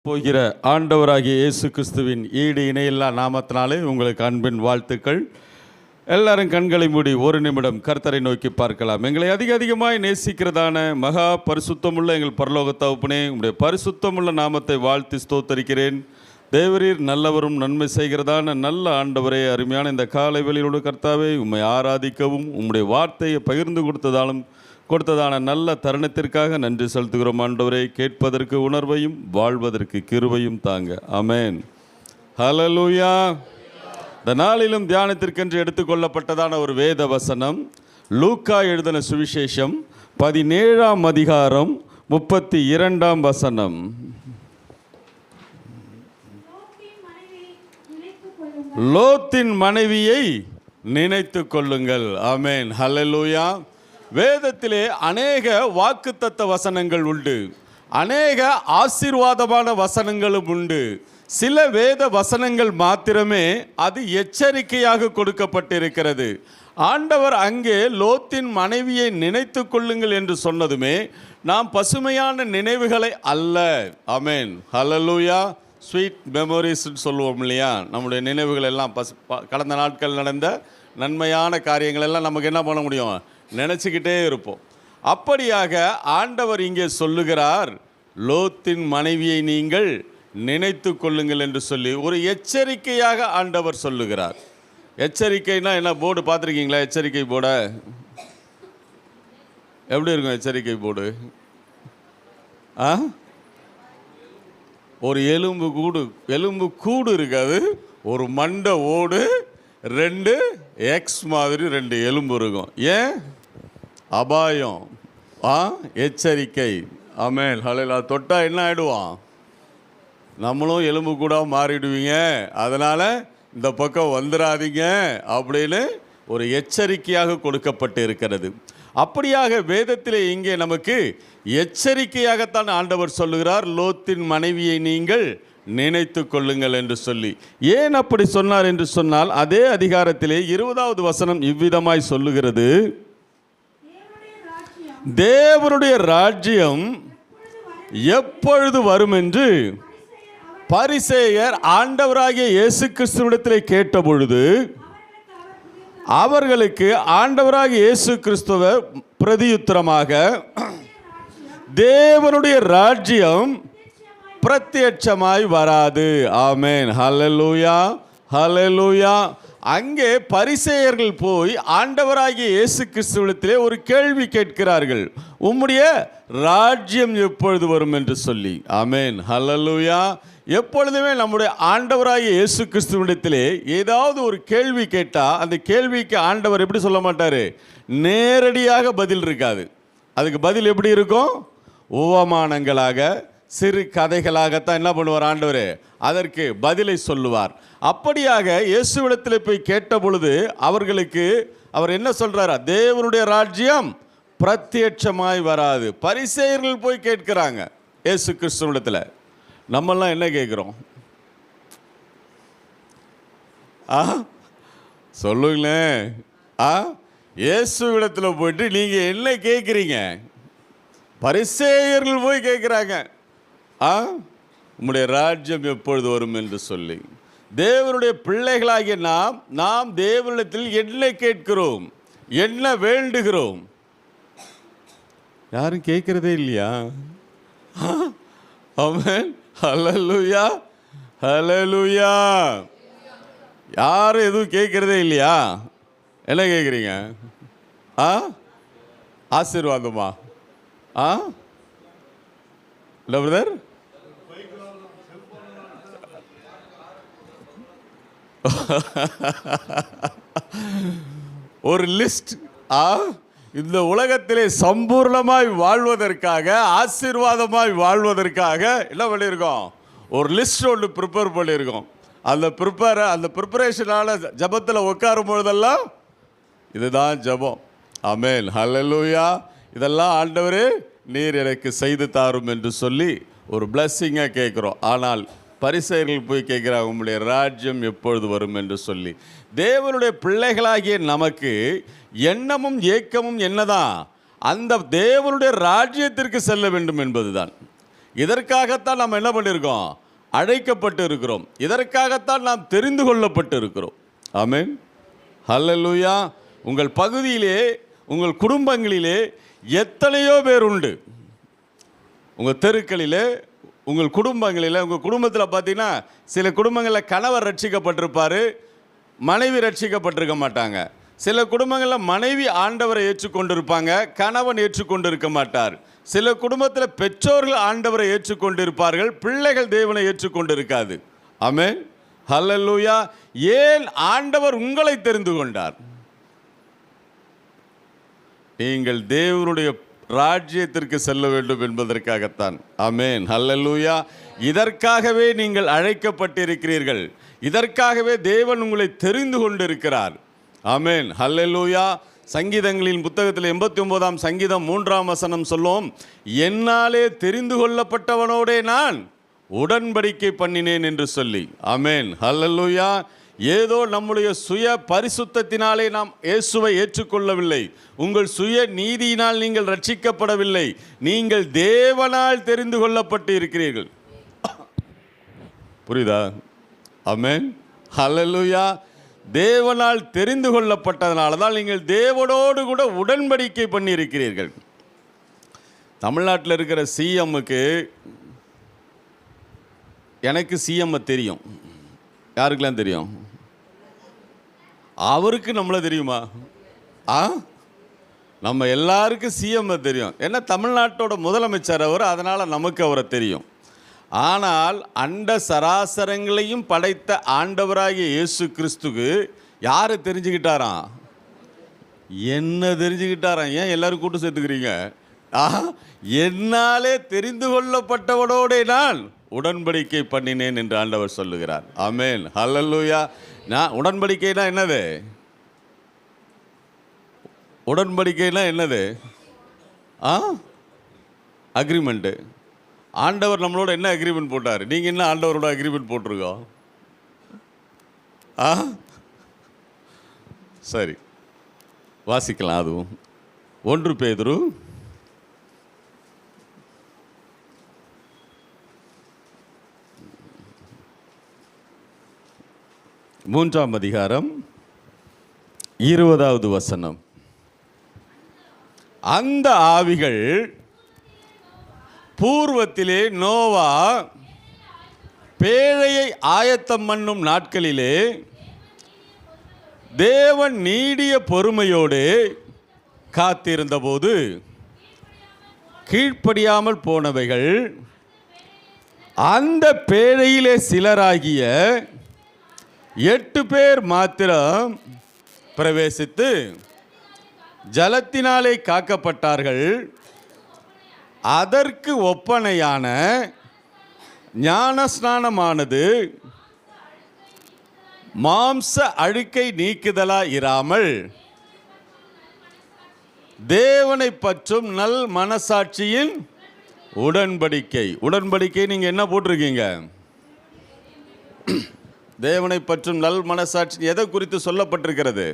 போகிற ஆண்டவராகிய இயேசு கிறிஸ்துவின் ஈடு இணையில்லா நாமத்தினாலே உங்களுக்கு அன்பின் வாழ்த்துக்கள். எல்லாரும் கண்களை மூடி ஒரு நிமிடம் கர்த்தரை நோக்கி பார்க்கலாம். எங்களை அதிகமாய் நேசிக்கிறதான மகா பரிசுத்தமுள்ள எங்கள் பரலோக தகப்பனே, உங்களுடைய பரிசுத்தமுள்ள நாமத்தை வாழ்த்தி ஸ்தோத்தரிக்கிறேன். தேவரீர் நல்லவரும் நன்மை செய்கிறதான நல்ல ஆண்டவரே, அருமையான இந்த காலை வேளையிலோடு கர்த்தாவே உம்மை ஆராதிக்கவும் உம்முடைய வார்த்தையை பகிர்ந்து கொடுத்ததான நல்ல தருணத்திற்காக நன்றி செலுத்துகிறோம் ஆண்டவரே. கேட்பதற்கு உணர்வையும் வாழ்வதற்கு கிருபையும் தாங்க. ஆமென். ஹல்லேலூயா. இந்த நாளிலும் தியானத்திற்கென்று எடுத்துக்கொள்ளப்பட்டதான ஒரு வேத வசனம் லூக்கா எழுதின சுவிசேஷம் 17ஆம் அதிகாரம் 32ஆம் வசனம். லோத்தின் மனைவியை நினைத்து கொள்ளுங்கள். ஆமென். ஹல்லேலூயா. வேதத்திலே அநேக வாக்குத்தத்த வசனங்கள் உண்டு, அநேக ஆசீர்வாதமான வசனங்களும் உண்டு. சில வேத வசனங்கள் மாத்திரமே அது எச்சரிக்கையாக கொடுக்கப்பட்டிருக்கிறது. ஆண்டவர் அங்கே லோத்தின் மனைவியை நினைத்து கொள்ளுங்கள் என்று சொன்னதுமே நாம் பசுமையான நினைவுகளை அல்ல. ஆமென். ஹல்லேலூயா. ஸ்வீட் மெமரிஸ்ன்னு சொல்லுவோம் இல்லையா? நம்முடைய நினைவுகள் எல்லாம் கடந்த நாட்கள் நடந்த நன்மையான காரியங்கள் எல்லாம் நமக்கு என்ன பண்ண முடியும்? நினச்சிக்கிட்டே இருப்போம். அப்படியாக ஆண்டவர் இங்கே சொல்லுகிறார், லோத்தின் மனைவியை நீங்கள் நினைத்து கொள்ளுங்கள் என்று சொல்லி ஒரு எச்சரிக்கையாக ஆண்டவர் சொல்லுகிறார். எச்சரிக்கைனா என்ன? போர்டு பார்த்துருக்கீங்களா? எச்சரிக்கை போர்டை எப்படி இருக்கும்? எச்சரிக்கை போர்டு ஒரு எலும்பு கூடு இருக்காது, ஒரு மண்டை ஓடு, 2 எக்ஸ் மாதிரி 2 எலும்பு இருக்கும். ஏன்? அபாயம், எச்சரிக்கை. ஆமென். ஹல்லேலூயா. தொட்டா என்ன ஆகிடுவான்? நம்மளும் எலும்பு கூட மாறிடுவீங்க, அதனால் இந்த பக்கம் வந்துடாதீங்க அப்படின்னு ஒரு எச்சரிக்கையாக கொடுக்கப்பட்டு இருக்கிறது. அப்படியாக வேதத்திலே இங்கே நமக்கு எச்சரிக்கையாகத்தான் ஆண்டவர் சொல்லுகிறார், லோத்தின் மனைவியை நீங்கள் நினைத்து கொள்ளுங்கள் என்று சொல்லி. ஏன் அப்படி சொன்னார் என்று சொன்னால், அதே அதிகாரத்திலே 20வது வசனம் இவ்விதமாய் சொல்லுகிறது, தேவனுடைய ராஜ்யம் எப்பொழுது வரும் என்று பரிசேயர் ஆண்டவராகிய இயேசு கிறிஸ்துவிடத்திலே கேட்டபொழுது அவர்களுக்கு ஆண்டவராகிய இயேசு கிறிஸ்துவ பிரதியுத்தரமாக, தேவனுடைய ராஜ்யம் பிரத்யட்சமாய் வராது. ஆமென். ஹல்லேலூயா. ஹல்லேலூயா. அங்கே பரிசேயர்கள் போய் ஆண்டவராகிய இயேசு கிறிஸ்துவிடத்திலே ஒரு கேள்வி கேட்கிறார்கள், உம்முடைய ராஜ்யம் எப்பொழுது வரும் என்று சொல்லி. ஆமென். ஹல்லேலூயா. எப்பொழுதுமே நம்முடைய ஆண்டவராகிய இயேசு கிறிஸ்துவிடத்திலே ஏதாவது ஒரு கேள்வி கேட்டால் அந்த கேள்விக்கு ஆண்டவர் எப்படி சொல்ல மாட்டார்? நேரடியாக பதில் இருக்காது. அதுக்கு பதில் எப்படி இருக்கும்? உவமானங்களாக, சிறு கதைகளாகத்தான் என்ன பண்ணுவார் ஆண்டவர்? அதற்கு பதிலை சொல்லுவார். அப்படியாக இயேசுவிடத்தில் போய் கேட்ட பொழுது அவர்களுக்கு அவர் என்ன சொல்றார்? தேவனுடைய ராஜ்யம் பிரத்யட்சமாய் வராது. பரிசேயர்கள் போய் கேட்கிறாங்க இயேசு கிறிஸ்துவிடத்தில். நம்மெல்லாம் என்ன கேட்குறோம்? சொல்லுங்களேன். இயேசுவிடத்தில் போயிட்டு நீங்கள் என்ன கேட்குறீங்க? பரிசேயர்கள் போய் கேட்குறாங்க, உம்முடைய ராஜ்யம் எப்பொழுது வரும் என்று சொல்லி. தேவனுடைய பிள்ளைகளாகிய நாம் தேவனிடத்தில் என்ன கேட்கிறோம், என்ன வேண்டுகிறோம்? யாரும் கேட்கிறதே இல்லையா? ஆமென். ஹல்லேலூயா. ஹல்லேலூயா. யாரும் எதுவும் கேட்கிறதே இல்லையா? என்ன கேட்குறீங்க? ஆசீர்வாதமா? இல்லை பிரதர்? ஒரு லிஸ்ட். இந்த உலகத்திலே சம்பூர்ணமாய் வாழ்வதற்காக, ஆசீர்வாதமாய் வாழ்வதற்காக என்ன பண்ணியிருக்கோம்? ஒரு லிஸ்ட் ஒன்று ப்ரிப்பேர் பண்ணியிருக்கோம். அந்த ப்ரிப்பரேஷனால் ஜபத்தில் உட்காரும் பொழுதெல்லாம் இதுதான் ஜபம். ஆமென். ஹல்லேலூயா. இதெல்லாம் ஆண்டவரே நீர் எனக்கு செய்து தாரும் என்று சொல்லி ஒரு பிளஸ்ஸிங்காக கேட்குறோம். ஆனால் பரிசேயர்கள் போய் கேட்குறாங்க, உம்முடைய ராஜ்யம் எப்பொழுது வரும் என்று சொல்லி. தேவனுடைய பிள்ளைகளாகிய நமக்கு எண்ணமும் ஏக்கமும் என்னதான்? அந்த தேவனுடைய ராஜ்யத்திற்கு செல்ல வேண்டும் என்பதுதான். இதற்காகத்தான் நாம் என்ன பண்ணியிருக்கோம்? அழைக்கப்பட்டு இருக்கிறோம். இதற்காகத்தான் நாம் தெரிந்து கொள்ளப்பட்டு இருக்கிறோம். ஆமென், ஹல்லேலூயா. உங்கள் பகுதியிலே, உங்கள் குடும்பங்களிலே எத்தனையோ பேர் உண்டு. உங்கள் தெருக்களிலே, உங்கள் குடும்பங்களில், உங்கள் குடும்பத்தில் பார்த்தீங்கன்னா சில குடும்பங்களில் கணவர் ரட்சிக்கப்பட்டிருப்பார், மனைவி ரட்சிக்கப்பட்டிருக்க மாட்டாங்க. சில குடும்பங்களில் மனைவி ஆண்டவரை ஏற்றுக்கொண்டிருப்பாங்க, கணவன் ஏற்றுக்கொண்டு இருக்க மாட்டார். சில குடும்பத்தில் பெற்றோர்கள் ஆண்டவரை ஏற்றுக்கொண்டிருப்பார்கள், பிள்ளைகள் தேவனை ஏற்றுக்கொண்டு இருக்காது. ஆமென், ஹல்லேலூயா. ஏன் ஆண்டவர் உங்களை தெரிந்து கொண்டார்? நீங்கள் தேவனுடைய ராஜ்யத்திற்கு செல்ல வேண்டும் என்பதற்காகத்தான். ஆமென், ஹல்லேலூயா. இதற்காகவே நீங்கள் அழைக்கப்பட்டிருக்கிறீர்கள். இதற்காகவே தேவன் உங்களை தெரிந்து கொண்டிருக்கிறார். ஆமென், ஹல்லேலூயா. சங்கீதங்களின் புத்தகத்தில் 89ஆம் சங்கீதம் 3ஆம் வசனம் சொல்லும், என்னாலே தெரிந்து கொள்ளப்பட்டவனோடே நான் உடன்படிக்கை பண்ணினேன் என்று சொல்லி. ஆமென், ஹல்லேலூயா. ஏதோ நம்முடைய சுய பரிசுத்தத்தினாலே நாம் இயேசுவை ஏற்றுக்கொள்ளவில்லை. உங்கள் சுய நீதியினால் நீங்கள் ரட்சிக்கப்படவில்லை. நீங்கள் தேவனால் தெரிந்து கொள்ளப்பட்டு இருக்கிறீர்கள். புரியுதா? ஆமென், ஹல்லேலூயா. தேவனால் தெரிந்து கொள்ளப்பட்டதனால தான் நீங்கள் தேவனோடு கூட உடன்படிக்கை பண்ணி இருக்கிறீர்கள். தமிழ்நாட்டில் இருக்கிற சிஎம்முக்கு, எனக்கு சிஎம்மை தெரியும். யாருக்கெல்லாம் தெரியும்? அவருக்கு நம்மளை தெரியுமா? நம்ம எல்லாருக்கும் சிஎம்மை தெரியும். ஏன்னா தமிழ்நாட்டோட முதலமைச்சர் அவர், அதனால் நமக்கு அவரை தெரியும். ஆனால் அண்ட சராசரங்களையும் படைத்த ஆண்டவராகிய இயேசு கிறிஸ்துக்கு யாரை தெரிஞ்சுக்கிட்டாராம்? என்ன தெரிஞ்சுக்கிட்டாராம்? ஏன் எல்லாரும் கூட்டு சேர்த்துக்கிறீங்க? என்னாலே தெரிந்து கொள்ளப்பட்டவனோடே நான் உடன்படிக்கை பண்ணினேன் என்று ஆண்டவர் சொல்லுகிறார். ஆமென், ஹல்லேலூயா. நான் உடன்படிக்கைனா என்னது? உடன்படிக்கைனா என்னது? அக்ரிமெண்ட்டு. ஆண்டவர் நம்மளோட என்ன அக்ரிமெண்ட் போட்டார்? நீங்கள் என்ன ஆண்டவரோட அக்ரிமெண்ட் போட்டிருக்கோம்? சரி, வாசிக்கலாம். அதுவும் 1 பேதுரு 3ஆம் அதிகாரம் 20வது வசனம். அந்த ஆவிகள் பூர்வத்திலே நோவா பேழையை ஆயத்தம் பண்ணும் நாட்களிலே தேவன் நீடிய பொறுமையோடு காத்திருந்தபோது கீழ்ப்படியாமல் போனவைகள் அந்த பேழையிலே சிலராகிய 8 பேர் மாத்திரம் பிரவேசித்து ஜலத்தினாலே காக்கப்பட்டார்கள். அதற்கு ஒப்பனையான ஞானஸ்நானமானது மாம்ச அழுக்கை நீக்குதலா இராமல் தேவனை பற்றும் நல் மனசாட்சியின் உடன்படிக்கை. உடன்படிக்கை நீங்கள் என்ன போட்டிருக்கீங்க? தேவனை பற்றும் நல் மனசாட்சி எதை குறித்து சொல்லப்பட்டிருக்கிறது?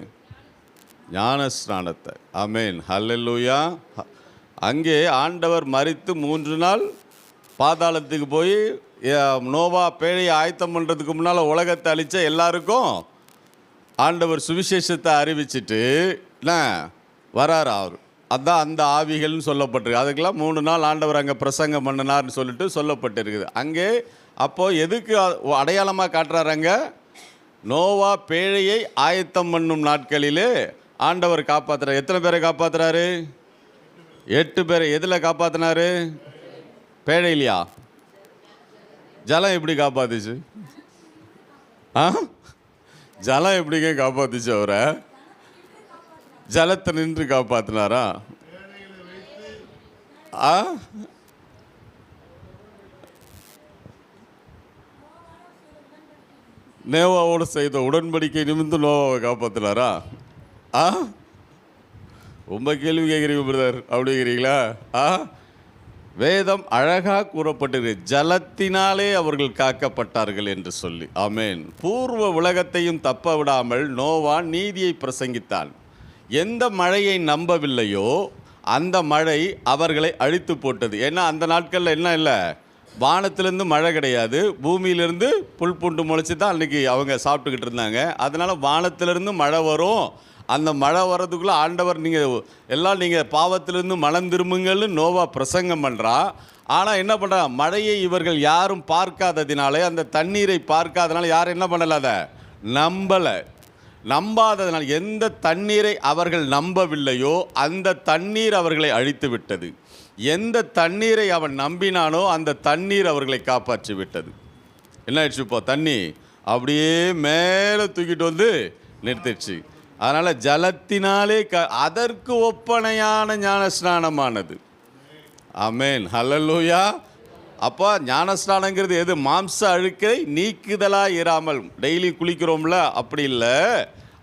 ஞானஸ்நானத்தை. ஆமென், ஹல்லேலூயா. அங்கே ஆண்டவர் மரித்து 3 நாள் பாதாளத்துக்கு போய் நோவா பேழையை ஆயத்தம் பண்ணுறதுக்கு முன்னால் உலகத்தை அழித்த எல்லாருக்கும் ஆண்டவர் சுவிசேஷத்தை அறிவிச்சிட்டு வரார் அவர். அதுதான் அந்த ஆவிகள்னு சொல்லப்பட்டிருக்கு. அதுக்கெல்லாம் 3 நாள் ஆண்டவர் அங்கே பிரசங்கம் பண்ணினார்னு சொல்லிட்டு சொல்லப்பட்டிருக்குது. அங்கே அப்போது எதுக்கு அடையாளமாக காட்டுறாருங்க? நோவா பேழையை ஆயத்தம் பண்ணும் நாட்களிலே ஆண்டவர் காப்பாற்றுறார். எத்தனை பேரை காப்பாற்றுறாரு? 8 பேரை. எதில் காப்பாற்றினாரு? பேழையிலையா? ஜலம் எப்படி காப்பாத்துச்சு? ஜலம் எப்படிங்க காப்பாத்துச்சு அவரை? ஜலத்தை நின்று காப்பாத்தினாரா? நோவாவோடு செய்த உடன்படிக்கை நிமிர்ந்து நோவாவை காப்பாத்தினாரா? ரொம்ப கேள்வி கேட்குறீங்க பிரதர், அப்படிங்கிறீங்களா? வேதம் அழகாக கூறப்பட்டிருக்கு, ஜலத்தினாலே அவர்கள் காக்கப்பட்டார்கள் என்று சொல்லி. ஆமென். பூர்வ உலகத்தையும் தப்ப விடாமல் நோவா நீதியை பிரசங்கித்தான். எந்த மழையை நம்பவில்லையோ அந்த மழை அவர்களை அழித்து போட்டது. ஏன்னா அந்த நாட்களில் என்ன இல்லை? வானத்திலேருந்து மழை கிடையாது, பூமியிலேருந்து புல் பூண்டு முளைச்சி தான் அன்றைக்கி அவங்க சாப்பிட்டுக்கிட்டு இருந்தாங்க. அதனால் வானத்திலேருந்து மழை வரும், அந்த மழை வர்றதுக்குள்ளே ஆண்டவர் நீங்கள் பாவத்திலிருந்து மனம் திரும்புங்கள்னு நோவா பிரசங்கம் பண்ணுறா. ஆனால் என்ன பண்ணுறா, மழையை இவர்கள் யாரும் பார்க்காததினாலே, அந்த தண்ணீரை பார்க்காதனால யாரும் என்ன பண்ணலை, அதை நம்பாததுனால், எந்த தண்ணீரை அவர்கள் நம்பவில்லையோ அந்த தண்ணீர் அவர்களை அழித்து விட்டது. எந்த தண்ணீரை அவன் நம்பினானோ அந்த தண்ணீர் அவர்களை காப்பாற்றி விட்டது. என்ன ஆயிடுச்சு, இப்போ தண்ணி அப்படியே மேலே தூக்கிட்டு வந்து நிறுத்திடுச்சு. அதனால் ஜலத்தினாலே அதற்கு ஒப்பனையான ஞானஸ்நானமானது. ஆமென், ஹல்லேலூயா. அப்போ ஞானஸ்நானங்கிறது எது? மாம்ச அழுக்கை நீக்குதலாக இராமல் டெய்லி குளிக்கிறோம்ல, அப்படி இல்லை,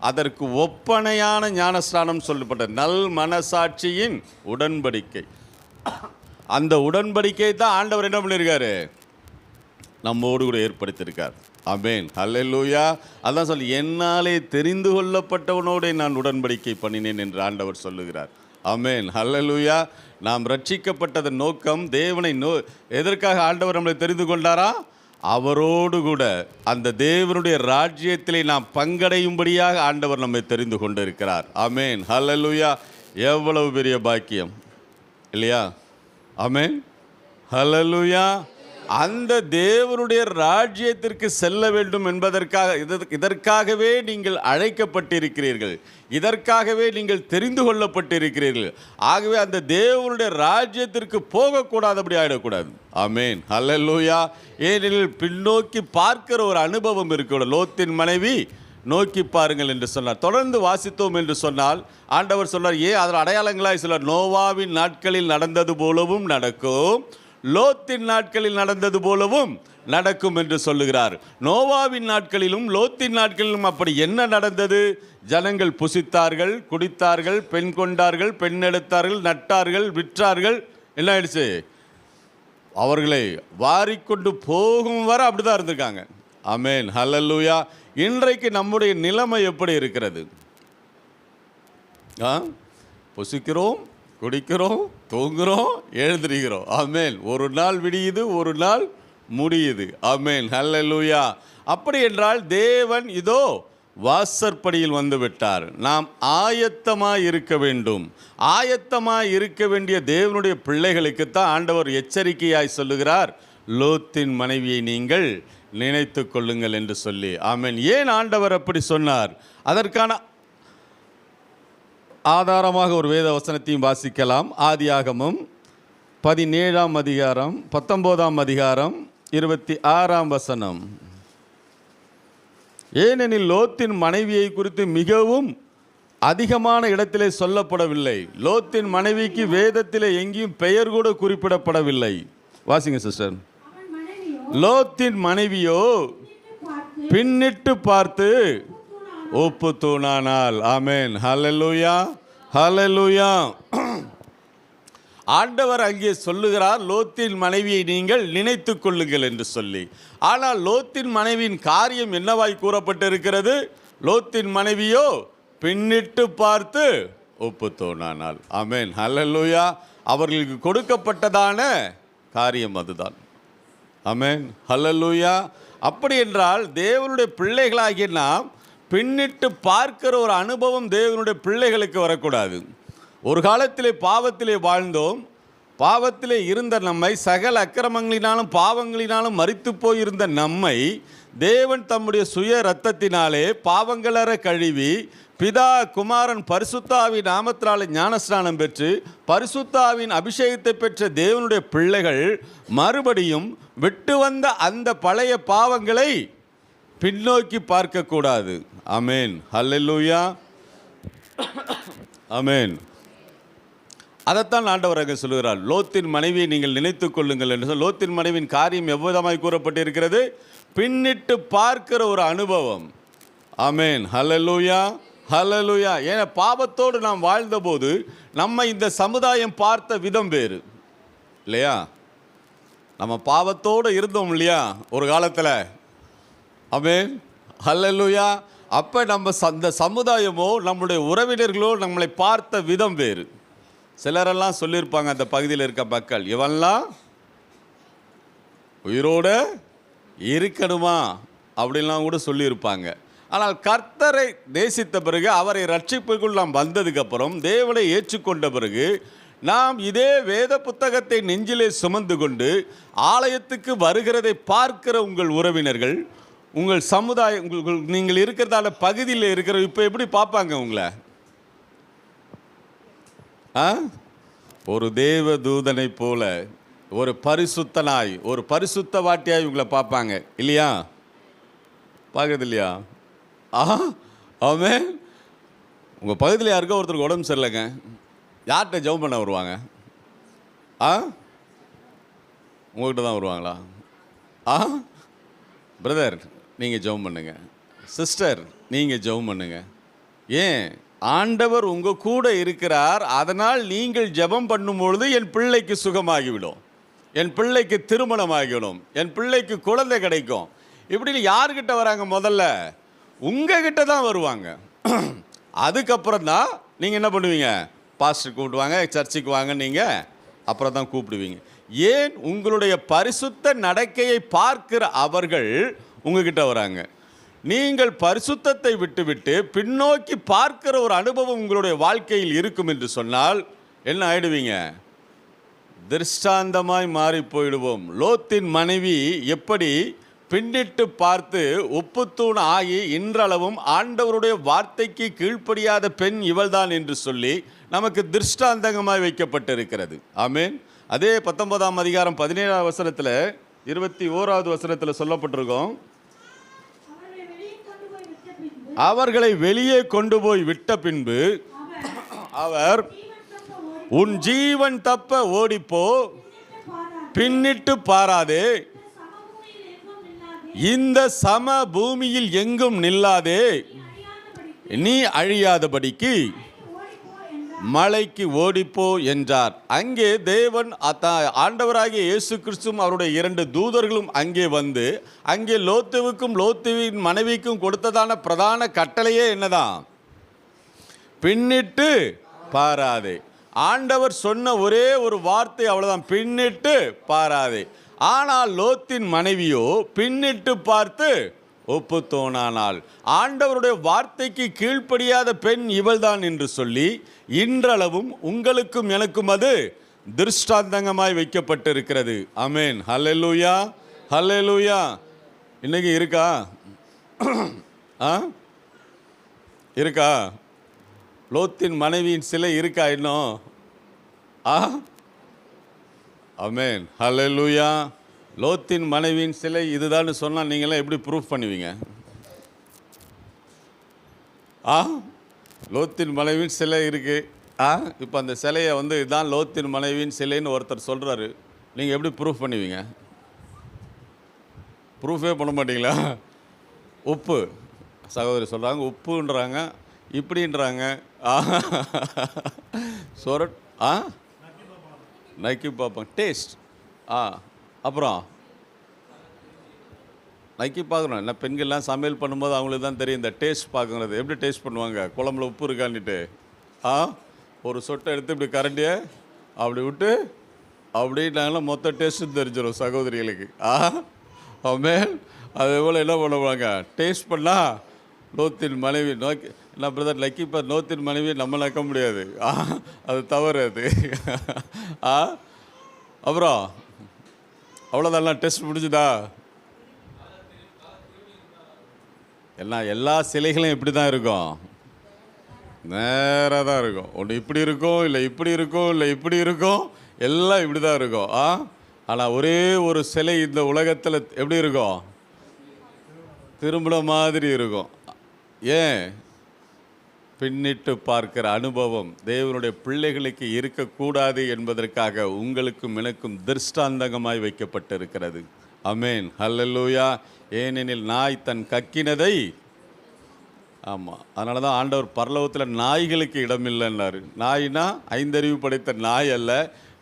அதற்கு ஒப்பனையான ஞானஸ்நானம் சொல்லப்பட்ட நல் மனசாட்சியின் உடன்படிக்கை. அந்த உடன்படிக்கை தான் ஆண்டவர் என்ன பண்ணியிருக்காரு, நம்மோடு கூட ஏற்படுத்தியிருக்கார். ஆமென், ஹல்லேலூயா. அதான் சொல்லி, என்னாலே தெரிந்து கொள்ளப்பட்டவனோடு நான் உடன்படிக்கை பண்ணினேன் என்று ஆண்டவர் சொல்லுகிறார். ஆமென், ஹல்லேலூயா. நாம் ரட்சிக்கப்பட்டதன் நோக்கம் தேவனை எதற்காக ஆண்டவர் நம்மளை தெரிந்து கொண்டாரா? அவரோடு கூட அந்த தேவனுடைய ராஜ்யத்திலே நாம் பங்கடையும்படியாக ஆண்டவர் நம்மை தெரிந்து கொண்டிருக்கிறார். ஆமென், ஹல்லேலூயா. எவ்வளவு பெரிய பாக்கியம் இல்லையா? ஆமென், ஹல்லேலூயா. அந்த தேவனுடைய ராஜ்யத்திற்கு செல்ல வேண்டும் என்பதற்காக இதற்காகவே நீங்கள் அழைக்கப்பட்டிருக்கிறீர்கள், இதற்காகவே நீங்கள் தெரிந்து கொள்ளப்பட்டிருக்கிறீர்கள். ஆகவே அந்த தேவனுடைய ராஜ்யத்திற்கு போகக்கூடாதபடி ஆகிடக்கூடாது. ஆமென், ஹல்லேலூயா. ஏனெனில் பின்னோக்கி பார்க்கிற ஒரு அனுபவம் இருக்கக்கூடாது. லோத்தின் மனைவி நோக்கி பாருங்கள் என்று சொன்னார். தொடர்ந்து வாசித்தோம் என்று சொன்னால் ஆண்டவர் சொன்னார், அதில் அடையாளங்களாய் சொன்னார், நோவாவின் நாட்களில் நடந்தது போலவும் நடக்கும், லோத்தின் நாட்களில் நடந்தது போலவும் நடக்கும் என்று சொல்லுகிறார். நோவாவின் நாட்களிலும் லோத்தின் நாட்களிலும் அப்படி என்ன நடந்தது? ஜனங்கள் புசித்தார்கள், குடித்தார்கள், பெண் கொண்டார்கள், பெண் எடுத்தார்கள், நட்டார்கள், விற்றார்கள். என்ன ஆயிடுச்சு? அவர்களை வாரிக்கொண்டு போகும் வரை அப்படிதான் இருந்திருக்காங்க. ஆமென், ஹல்லேலூயா. இன்றைக்கு நம்முடைய நிலைமை எப்படி இருக்கிறது? புசிக்கிறோம், குடிக்கிறோம், தூங்குகிறோம், எழுந்திருக்கிறோம். ஆமென். ஒரு நாள் விடியுது, ஒரு நாள் முடியுது. ஆமென், ஹல்லேலூயா. அப்படி என்றால் தேவன் இதோ வாசற்படியில் வந்து விட்டார். நாம் ஆயத்தமாய் இருக்க வேண்டும். ஆயத்தமாய் இருக்க வேண்டிய தேவனுடைய பிள்ளைகளுக்குத்தான் ஆண்டவர் எச்சரிக்கையாய் சொல்லுகிறார், லோத்தின் மனைவியை நீங்கள் நினைத்து கொள்ளுங்கள் என்று சொல்லி. ஆமென். ஏன் ஆண்டவர் அப்படி சொன்னார்? அதற்கான ஆதாரமாக ஒரு வேத வசனத்தையும் வாசிக்கலாம். ஆதியாகமம் 17ஆம் அதிகாரம் 19ஆம் அதிகாரம் 26ஆம் வசனம். ஏனெனில் லோத்தின் மனைவியை குறித்து மிகவும் அதிகமான இடத்திலே சொல்லப்படவில்லை. லோத்தின் மனைவிக்கு வேதத்திலே எங்கேயும் பெயர் கூட குறிப்பிடப்படவில்லை. வாசிங்க சிஸ்டர். லோத்தின் மனைவியோ பின்னிட்டு பார்த்து உப்பு தூணானாள். ஆமென், ஹல்லேலூயா, ஹல்லேலூயா. ஆண்டவர் அங்கே சொல்லுகிறார், லோத்தின் மனைவியை நீங்கள் நினைத்து கொள்ளுங்கள் என்று சொல்லி. ஆனால் லோத்தின் மனைவியின் காரியம் என்னவாய் கூறப்பட்டிருக்கிறது? லோத்தின் மனைவியோ பின்னிட்டு பார்த்து உப்பு தூணானாள். ஆமென், ஹல்லேலூயா. அவர்களுக்கு கொடுக்கப்பட்டதான காரியம் அதுதான். ஆமென், ஹல்லேலூயா. அப்படி என்றால் தேவனுடைய பிள்ளைகளாகிய நாம் பின்னிட்டு பார்க்கிற ஒரு அனுபவம் தேவனுடைய பிள்ளைகளுக்கு வரக்கூடாது. ஒரு காலத்திலே பாவத்திலே வாழ்ந்தோம், பாவத்திலே இருந்த நம்மை, சகல அக்கிரமங்களினாலும் பாவங்களினாலும் மரித்து போயிருந்த நம்மை தேவன் தம்முடைய சுய இரத்தத்தினாலே பாவங்களற கழுவி, பிதா குமாரன் பரிசுத்தாவின் நாமத்தினாலே ஞானஸ்நானம் பெற்று பரிசுத்தாவின் அபிஷேகத்தை பெற்ற தேவனுடைய பிள்ளைகள் மறுபடியும் விட்டு வந்த அந்த பழைய பாவங்களை பின்னோக்கி பார்க்கக்கூடாது. ஆமென், ஹல்லேலூயா, ஆமென். அதைத்தான் ஆண்டவர் அங்கே சொல்லுகிறார், லோத்தின் மனைவியை நீங்கள் நினைத்து கொள்ளுங்கள் என்று சொல்லி. லோத்தின் மனைவியின் காரியம் எவ்விதமாய் கூறப்பட்டிருக்கிறது? பின்னிட்டு பார்க்கிற ஒரு அனுபவம். ஆமென், ஹல்லேலூயா, ஹல்லேலூயா. ஏன்னா பாவத்தோடு நாம் வாழ்ந்தபோது நம்ம இந்த சமுதாயம் பார்த்த விதம் வேறு இல்லையா? நம்ம பாவத்தோடு இருந்தோம் இல்லையா ஒரு காலத்தில்? ஆமென், ஹல்லேலூயா. அப்போ நம்ம அந்த சமுதாயமோ நம்முடைய உறவினர்களோ நம்மளை பார்த்த விதம் வேறு. சிலரெல்லாம் சொல்லியிருப்பாங்க, அந்த பகுதியில் இருக்க மக்கள், இவன்லாம் உயிரோடு இருக்கணுமா அப்படின்லாம் கூட சொல்லியிருப்பாங்க. ஆனால் கர்த்தரை நேசித்த பிறகு, அவரை ரட்சிப்புக்குள் நாம் வந்ததுக்கப்புறம், தேவனை ஏற்றுக்கொண்ட பிறகு, நாம் இதே வேத புத்தகத்தை நெஞ்சிலே சுமந்து கொண்டு ஆலயத்துக்கு வருகிறதை பார்க்கிற உங்கள் உறவினர்கள், உங்கள் சமுதாயம், நீங்கள் இருக்கிறதால பகுதியில் இருக்கிற இப்போ எப்படி பார்ப்பாங்க உங்களை? ஒரு தேவ தூதனை போல, ஒரு பரிசுத்தனாய், ஒரு பரிசுத்த வாட்டியாய் உங்களை பார்ப்பாங்க இல்லையா? பார்க்கறது இல்லையா? ஆமென். உங்கள் பகுதியில் யாருக்கோ ஒருத்தருக்கு உடம்பு சரியில்லைங்க, யார்கிட்ட ஜெபம் பண்ண வருவாங்க? உங்கள்கிட்ட தான் வருவாங்களா? பிரதர் நீங்கள் ஜெபம் பண்ணுங்க, சிஸ்டர் நீங்கள் ஜெபம் பண்ணுங்க. ஏன்? ஆண்டவர் உங்கள் கூட இருக்கிறார். அதனால் நீங்கள் ஜெபம் பண்ணும்பொழுது என் பிள்ளைக்கு சுகமாகிவிடும், என் பிள்ளைக்கு திருமணமாகிவிடும், என் பிள்ளைக்கு குழந்தை கிடைக்கும். இப்படின்னு யாருக்கிட்ட வராங்க? முதல்ல உங்ககிட்ட தான் வருவாங்க. அதுக்கப்புறம் தான் நீங்கள் என்ன பண்ணுவீங்க? பாஸ்டர் கூப்பிடுவாங்க, சர்ச்சுக்கு வாங்க, நீங்கள் அப்புறம் தான் கூப்பிடுவீங்க. ஏன்? உங்களுடைய பரிசுத்த நடக்கையை பார்க்கிற அவர்கள் உங்ககிட்ட வராங்க. நீங்கள் பரிசுத்தத்தை விட்டுவிட்டு பின்னோக்கி பார்க்கிற ஒரு அனுபவம் உங்களுடைய வாழ்க்கையில் இருக்கும் என்று சொன்னால் என்ன ஆயிடுவீங்க? திருஷ்டாந்தமாய் மாறி போயிடுவோம். லோத்தின் மனைவி எப்படி பின்னிட்டு பார்த்து உப்புத்தூண் ஆகி இன்றளவும் ஆண்டவருடைய வார்த்தைக்கு கீழ்ப்படியாத பெண் இவள்தான் என்று சொல்லி நமக்கு திருஷ்டாந்தகமாய் வைக்கப்பட்டிருக்கிறது. ஆமென். அதே 19ஆம் அதிகாரம் 17ஆம் வசனத்தில் 21வது வசனத்தில் சொல்லப்பட்டிருக்கோம், அவர்களை வெளியே கொண்டு போய் விட்ட பின்பு அவர், உன் ஜீவன் தப்ப ஓடிப்போ, பின்னிட்டு பாராதே, இந்த சம பூமியில் எங்கும் நில்லாதே, நீ அழியாதபடிக்கு மலைக்கு ஓடிப்போ என்றார். அங்கே தேவன் ஆண்டவராகிய இயேசு கிறிஸ்துவும் அவருடைய 2 தூதர்களும் அங்கே வந்து, அங்கே லோத்துவுக்கும் லோத்துவின் மனைவிக்கும் கொடுத்ததான பிரதான கட்டளையே என்னதான்? பின்னிட்டு பாராதே. ஆண்டவர் சொன்ன ஒரே ஒரு வார்த்தை அவ்வளவுதான், பின்னிட்டு பாராதே. ஆனால் லோத்தின் மனைவியோ பின்னிட்டு பார்த்து ஒப்புத்தோனானாள். ஆண்டவருடைய வார்த்தைக்கு கீழ்ப்படியாத பெண் இவள்தான் என்று சொல்லி இன்றளவும் உங்களுக்கும் எனக்கும் அது திருஷ்டாந்தங்கமாய் வைக்கப்பட்டிருக்கிறது. ஆமென். ஹல்லேலூயா, ஹல்லேலூயா. இன்னைக்கு இருக்கா? இருக்கா? லோத்தின் மனைவியின் சிலை இருக்கா இன்னும்? ஆமென், ஹல்லேலூயா. லோத்தின் மனைவியின் சிலை இதுதான் சொன்னால் நீங்களாம் எப்படி ப்ரூஃப் பண்ணுவீங்க? லோத்தின் மனைவியின் சிலை இருக்கு. இப்போ அந்த சிலையை வந்து இதுதான் லோத்தின் மனைவியின் சிலைன்னு ஒருத்தர் சொல்கிறாரு, நீங்கள் எப்படி ப்ரூஃப் பண்ணுவீங்க? ப்ரூஃபே பண்ண மாட்டீங்களா? உப்பு சகோதரி சொல்கிறாங்க, உப்புன்றாங்க, இப்படின்றாங்க. சொரட் நக்கி பார்ப்போம், டேஸ்ட். அப்புறம் நக்கி பார்க்குறோம். என்ன பெண்கள்லாம் சமையல் பண்ணும்போது அவங்களுக்கு தான் தெரியும் இந்த டேஸ்ட் பார்க்குறது. எப்படி டேஸ்ட் பண்ணுவாங்க? குழம்புல உப்பு இருக்கான்னுட்டு ஒரு சொட்டை எடுத்து இப்படி கரண்டியை அப்படி விட்டு அப்படின்னாங்களா மொத்த டேஸ்ட்டும் தெரிஞ்சிடும் சகோதரிகளுக்கு. ஆமென். அதே போல் என்ன பண்ணுவாங்க? டேஸ்ட் பண்ணால் லோத்தின் மனைவி நோக்கி, என்ன பிரதர் லக்கிப்பா, லோத்தின் மனைவி நம்ம நக்க முடியாது, அது தவறு அது. அப்புறம் அவ்வளோதான், டெஸ்ட் முடிஞ்சுதா? எல்லா சிலைகளும் இப்படி தான் இருக்கும், நேராக தான் இருக்கும். ஒன்று இப்படி இருக்கும், இல்லை இப்படி இருக்கும், இல்லை இப்படி இருக்கும், எல்லாம் இப்படி தான் இருக்கும். ஆனால் ஒரே ஒரு சிலை இந்த உலகத்தில் எப்படி இருக்கும்? திரும்பின மாதிரி இருக்கும். ஏன்? பின்னிட்டு பார்க்கிற அனுபவம் தேவனுடைய பிள்ளைகளுக்கு இருக்கக்கூடாது என்பதற்காக உங்களுக்கும் எனக்கும் திருஷ்டாந்தகமாய் வைக்கப்பட்டிருக்கிறது. ஆமென், ஹல்லேலூயா. ஏனெனில் நாய் தன் கக்கினதை, ஆமாம், அதனால தான் ஆண்டவர் பரலோகத்தில் நாய்களுக்கு இடமில்லைன்னாரு. நாய்னா 5 அறிவு படைத்த நாய் அல்ல,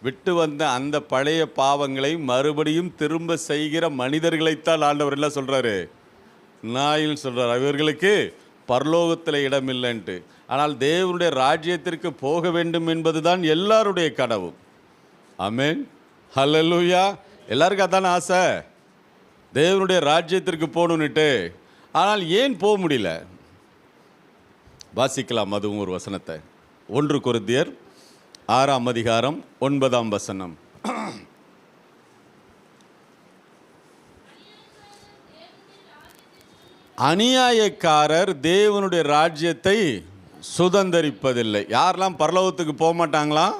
விட்டு வந்த அந்த பழைய பாவங்களை மறுபடியும் திரும்ப செய்கிற மனிதர்களைத்தான் ஆண்டவர் என்ன சொல்கிறாரு? நாயின்னு சொல்கிறார். அவர்களுக்கு பரலோகத்தில் இடமில்லைன்ட்டு. ஆனால் தேவனுடைய ராஜ்யத்திற்கு போக வேண்டும் என்பது தான் எல்லாருடைய கனவும். ஆமென், ஹல்லேலூயா. எல்லாருக்கும் அதான ஆசை, தேவனுடைய ராஜ்யத்திற்கு போகணுன்னுட்டு. ஆனால் ஏன் போக முடியல? வாசிக்கலாம் அதுவும் ஒரு வசனத்தை. 1 கொரிந்தியர் 6ஆம் அதிகாரம் 9ஆம் வசனம். அநியாயக்காரர் தேவனுடைய ராஜ்யத்தை சுதந்தரிப்பதில்லை. யாரெல்லாம் பரலோகத்துக்கு போக மாட்டாங்களாம்?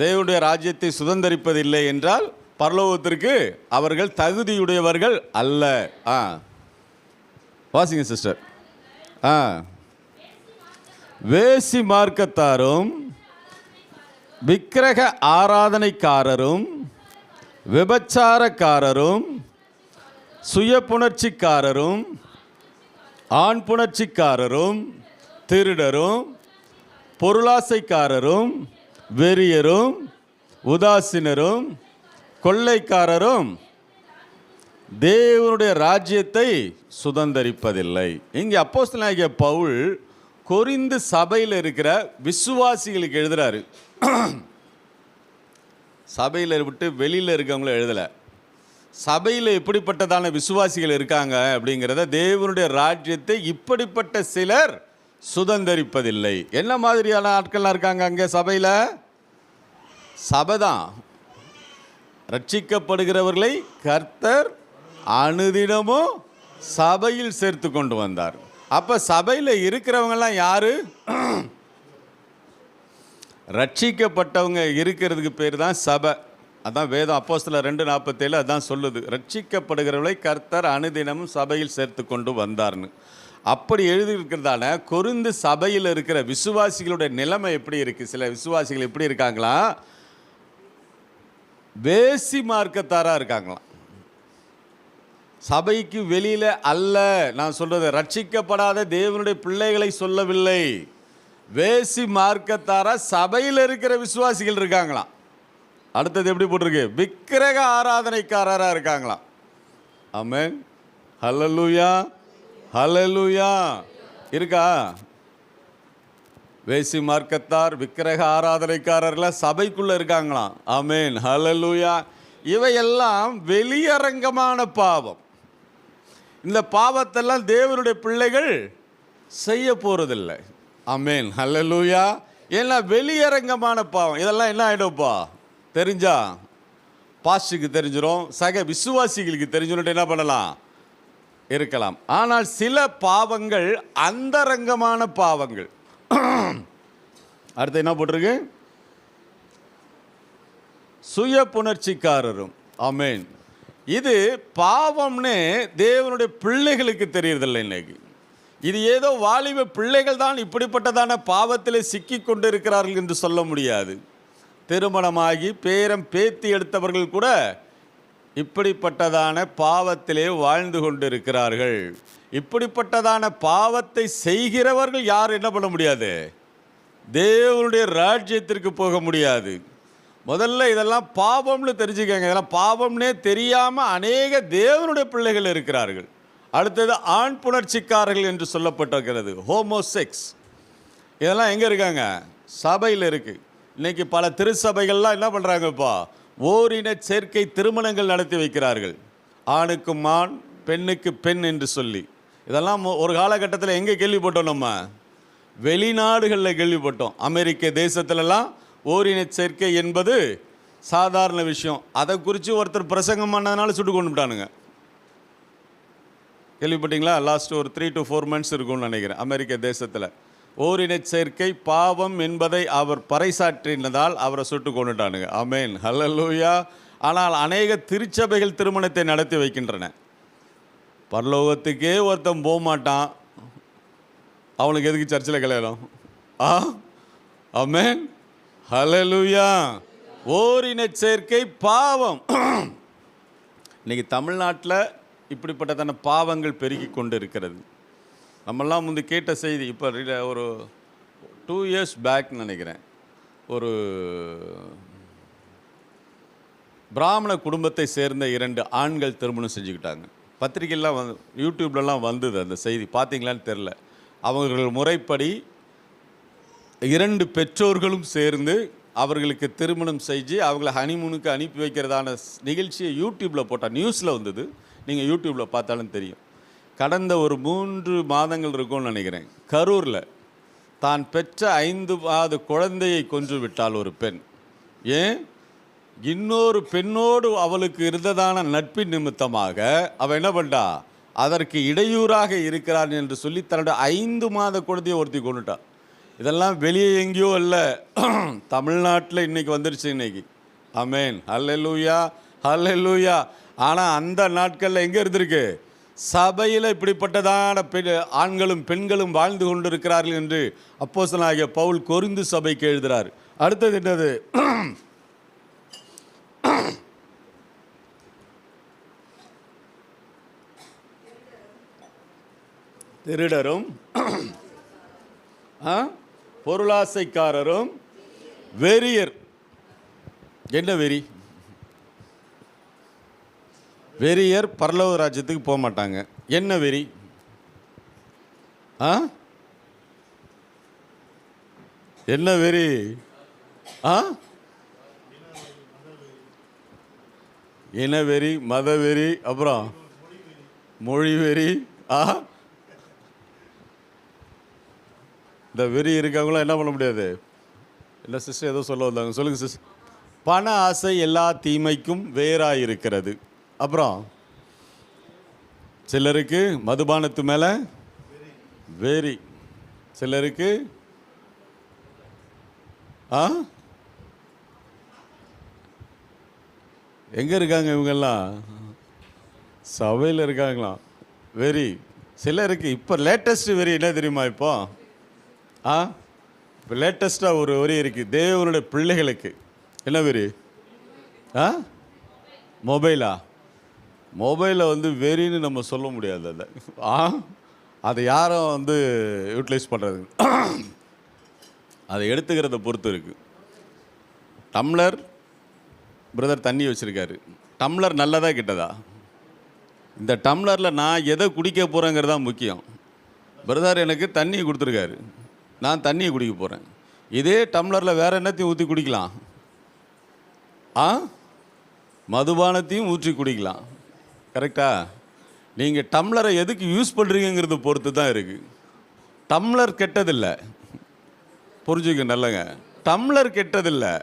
தேவனுடைய ராஜ்யத்தை சுதந்தரிப்பதில்லை என்றால் பரலோகத்திற்கு அவர்கள் தகுதியுடையவர்கள் அல்ல. வாசிங்க சிஸ்டர். வேசி மார்க்கத்தாரும் விக்கிரக ஆராதனைக்காரரும் விபச்சாரக்காரரும் சுய புணர்ச்சிக்காரரும் ஆண் புணர்ச்சிக்காரரும் திருடரும் பொருளாசைக்காரரும் வெறியரும் உதாசீனரும் கொள்ளைக்காரரும் தேவனுடைய ராஜ்யத்தை சுதந்தரிப்பதில்லை. இங்கே அப்போஸ்தலனாகிய பவுல் கொரிந்து சபையில் இருக்கிற விசுவாசிகளுக்கு எழுதுறாரு. சபையில் விட்டு வெளியில் இருக்கவங்கள எழுதலை. சபையில் எப்படிப்பட்டதான விசுவாசிகள் இருக்காங்க அப்படிங்கிறத, தேவனுடைய ராஜ்யத்தை இப்படிப்பட்ட சிலர் சுதந்தரிப்பதில்லை. என்ன மாதிரியான ஆட்கள்லாம் இருக்காங்க அங்கே சபையில்? சபைதான். ரட்சிக்கப்படுகிறவர்களை கர்த்தர் அனுதினமும் சபையில் சேர்த்து கொண்டு வந்தார். அப்போ சபையில் இருக்கிறவங்கெல்லாம் யாரு? ரட்சிக்கப்பட்டவங்க இருக்கிறதுக்கு பேர் தான் சபை. அதான் வேதம் அப்போஸ்தலர் 2:47 அதான் சொல்லுது, ரட்சிக்கப்படுகிறவர்களை கர்த்தர் அனுதினமும் சபையில் சேர்த்து கொண்டு வந்தார்னு. அப்படி எழுதியிருக்கிறதால கொரிந்து சபையில் இருக்கிற விசுவாசிகளுடைய நிலைமை எப்படி இருக்குது? சில விசுவாசிகள் எப்படி இருக்காங்களா? வேசி மார்க்கத்தாராக இருக்காங்களாம். சபைக்கு வெளியில் அல்ல நான் சொல்றது, ரட்சிக்கப்படாத தேவனுடைய பிள்ளைகளை சொல்லவில்லை. வேசி மார்க்கத்தாரா சபையில் இருக்கிற விசுவாசிகள் இருக்காங்களாம். அடுத்தது எப்படி போட்டிருக்கு? விக்கிரக ஆராதனைக்காரராக இருக்காங்களாம். ஆமென், ஹல்லேலூயா, ஹல்லேலூயா. இருக்கா? வேசி மார்க்கத்தார் விக்கிரக ஆராதனைக்காரர்லாம் சபைக்குள்ளே இருக்காங்களாம். ஆமென், ஹல்லேலூயா. இவையெல்லாம் வெளியரங்கமான பாவம். இந்த பாவத்தெல்லாம் தேவனுடைய பிள்ளைகள் செய்ய போகிறதில்லை. ஆமென், ஹல்லேலூயா. ஏன்னா வெளியரங்கமான பாவம். இதெல்லாம் என்ன ஆகிடும்ப்பா? தெரிஞ்சா பாஸ்டுக்கு தெரிஞ்சிடும், சக விசுவாசிகளுக்கு தெரிஞ்சுட்டு என்ன பண்ணலாம்? இருக்கலாம். ஆனால் சில பாவங்கள் அந்தரங்கமான பாவங்கள். அடுத்து என்ன போட்டிருக்கு? சுய புணர்ச்சிக்காரரும். ஆமென். இது பாவம்னு தேவனுடைய பிள்ளைகளுக்கு தெரியறதில்லை இன்னைக்கு. இது ஏதோ வாலிப பிள்ளைகள் தான் இப்படிப்பட்டதான பாவத்திலே சிக்கி கொண்டு இருக்கிறார்கள் என்று சொல்ல முடியாது. திருமணமாகி பேரம் பேத்தி எடுத்தவர்கள் கூட இப்படிப்பட்டதான பாவத்திலே வாழ்ந்து கொண்டு இருக்கிறார்கள். இப்படிப்பட்டதான பாவத்தை செய்கிறவர்கள் யார் என்ன பண்ண முடியாது? தேவனுடைய ராஜ்யத்திற்கு போக முடியாது. முதல்ல இதெல்லாம் பாவம்னு தெரிஞ்சுக்கங்க. இதெல்லாம் பாவம்னே தெரியாமல் அநேக தேவனுடைய பிள்ளைகள் இருக்கிறார்கள். அடுத்தது ஆண் புணர்ச்சிக்காரர்கள் என்று சொல்லப்பட்டிருக்கிறது, ஹோமோசெக்ஸ். இதெல்லாம் எங்கே இருக்காங்க? சபையில் இருக்குது. இன்றைக்கி பல திருச்சபைகள்லாம் என்ன பண்ணுறாங்கப்பா? ஓரின சேர்க்கை திருமணங்கள் நடத்தி வைக்கிறார்கள். ஆணுக்கு ஆண் பெண்ணுக்கு பெண் என்று சொல்லி. இதெல்லாம் ஒரு காலகட்டத்தில் எங்கே கேள்விப்பட்டோம்? நம்ம வெளிநாடுகளில் கேள்விப்பட்டோம். அமெரிக்க தேசத்துலலாம் ஓரின சேர்க்கை என்பது சாதாரண விஷயம். அதை குறித்து ஒருத்தர் பிரசங்கம் பண்ணதுனால சுட்டு கொண்டு விட்டானுங்க. கேள்விப்பட்டீங்களா? லாஸ்ட் ஒரு 3 to 4 months இருக்கும்னு நினைக்கிறேன். அமெரிக்க தேசத்தில் ஓரின சேர்க்கை பாவம் என்பதை அவர் பறைசாற்றினதால் அவரை சுட்டு கொண்டுட்டானுங்க. ஆமென், ஹல்லேலூயா. ஆனால் அநேக திருச்சபைகள் திருமணத்தை நடத்தி வைக்கின்றன. பரலோகத்துக்கே ஒருத்தன் போக மாட்டான், அவனுக்கு எதுக்கு சர்ச்சில் கல்யாணம்? ஆமென், ஹல்லேலூயா. ஓரின சேர்க்கை பாவம். இன்னைக்கு தமிழ்நாட்டில் இப்படிப்பட்டதான பாவங்கள் பெருகி கொண்டு இருக்கிறது. நம்மெல்லாம் முந்தி கேட்ட செய்தி, இப்போ ஒரு 2 years பேக் நினைக்கிறேன், ஒரு பிராமண குடும்பத்தை சேர்ந்த 2 ஆண்கள் திருமணம் செஞ்சுக்கிட்டாங்க. பத்திரிகைலாம் வந்து யூடியூப்லலாம் வந்தது அந்த செய்தி, பார்த்தீங்களான்னு தெரில. அவர்கள் முறைப்படி 2 பெற்றோர்களும் சேர்ந்து அவர்களுக்கு திருமணம் செஞ்சு அவங்கள ஹனிமூனுக்கு அனுப்பி வைக்கிறதான நிகழ்ச்சியை யூடியூப்பில் போட்டால் நியூஸில் வந்தது. நீங்கள் யூடியூப்பில் பார்த்தாலும் தெரியும். கடந்த ஒரு 3 மாதங்கள் இருக்கும்னு நினைக்கிறேன். கரூரில் தான் பெற்ற 5 மாத குழந்தையை கொன்று விட்டாள் ஒரு பெண். ஏன்? இன்னொரு பெண்ணோடு அவளுக்கு இருந்ததான நட்பின் நிமித்தமாக அவள் என்ன பண்ணிட்டா, அதற்கு இடையூறாக இருக்கிறான் என்று சொல்லி தன்னோட 5 மாத குழந்தையை ஒருத்தி கொண்டுட்டாள். இதெல்லாம் வெளியே எங்கேயோ இல்லை, தமிழ்நாட்டில் இன்றைக்கி வந்துருச்சு இன்னைக்கு. ஆமென், ஹல்லேலூயா, ஹல்லேலூயா. ஆனால் அந்த நாட்களில் எங்கே இருந்திருக்கு? சபையில் இப்படிப்பட்டதான ஆண்களும் பெண்களும் வாழ்ந்து கொண்டிருக்கிறார்கள் என்று அப்போஸ்தலனாகிய பவுல் கொரிந்து சபைக்கு எழுதுகிறார். அடுத்தது என்னது? திருடரும் பொருளாசைக்காரரும் வெறியர். என்ன வெறி? வெறியர் பரலோக ராஜ்யத்துக்கு போக மாட்டாங்க. என்ன வெறி? என்ன வெறி? இனவெறி, மதவெறி, அப்புறம் மொழி வெறி. இந்த வெறி இருக்கவங்களாம் என்ன பண்ண முடியாது? இல்லை சிஸ்டர் ஏதோ சொல்ல வந்தாங்க, சொல்லுங்கள் சிஸ்டர். பண ஆசை எல்லா தீமைக்கும் வேறாக இருக்கிறது. அப்புறம் சிலருக்கு மதுபானத்து மேலே வெறி, சிலருக்கு எங்கே இருக்காங்க இவங்கெல்லாம்? சபையில் இருக்காங்களாம் வெறி. சிலருக்கு இப்போ லேட்டஸ்ட் வெறி என்ன தெரியுமா? இப்போ இப்போ லேட்டஸ்ட்டாக ஒரு வெறி இருக்குது தேவனுடைய பிள்ளைகளுக்கு. என்ன வெறி? மொபைலா? மொபைலை வந்து வெறின்னு நம்ம சொல்ல முடியாது. அதை அதை யாரும் வந்து யூட்டிலைஸ் பண்ணுறது, அதை எடுத்துக்கிறத பொறுத்து இருக்குது. டம்ளர் பிரதர் தண்ணி வச்சுருக்காரு. டம்ளர் நல்லதா கெட்டதா? இந்த டம்ளரில் நான் எதை குடிக்க போகிறேங்கிறது தான் முக்கியம். பிரதர் எனக்கு தண்ணி கொடுத்துருக்காரு, நான் தண்ணியை குடிக்க போகிறேன். இதே டம்ளரில் வேறு என்னத்தையும் ஊற்றி குடிக்கலாம். மதுபானத்தையும் ஊற்றி குடிக்கலாம். கரெக்டா? நீங்கள் டம்ளரை எதுக்கு யூஸ் பண்ணுறீங்கிறத பொறுத்து தான் இருக்குது. டம்ளர் கெட்டதில்லை, புரிஞ்சுக்க நல்லங்க. டம்ளர் கெட்டதில்லை,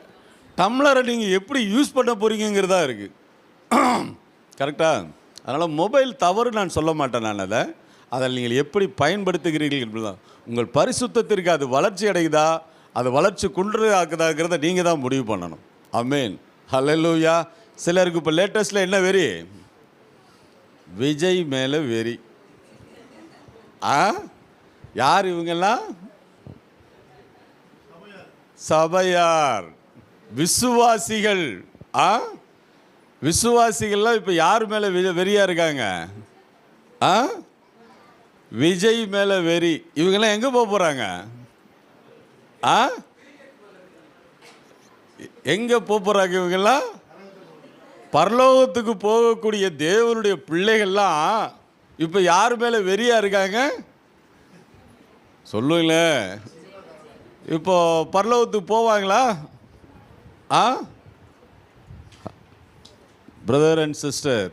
டம்ளரை நீங்கள் எப்படி யூஸ் பண்ண போகிறீங்கிறதா இருக்குது. கரெக்டாக? அதனால் மொபைல் தவறு நான் சொல்ல மாட்டேன். நான் அதில் நீங்கள் எப்படி பயன்படுத்துகிறீர்கள் என்பது தான். உங்கள் பரிசுத்தத்திற்கு அது வளர்ச்சி அடையுதா, அது வளர்ச்சி குன்று ஆக்குதாங்கிறத நீங்கள் தான் முடிவு பண்ணணும். ஆமென், ஹல்லேலூயா. சிலருக்கு இப்போ லேட்டஸ்ட்டில் என்ன வெறி? விஜய் மேலே வெறி. யார் இவங்கெல்லாம்? சபையார், விசுவாசிகள். விசுவாசிகள்லாம் இப்போ யார் மேலே வெறியாக இருக்காங்க? விஜய் மேலே வெறி. இவங்கெல்லாம் எங்கே போக போகிறாங்க? எங்கே போக போகிறாங்க இவங்கெல்லாம்? பரலோகத்துக்கு போகக்கூடிய தேவனுடைய பிள்ளைகள்லாம் இப்போ யார் மேலே வெறியாக இருக்காங்க? சொல்லுங்களேன். இப்போ பரலோகத்துக்கு போவாங்களா? பிரதர் அண்ட் சிஸ்டர்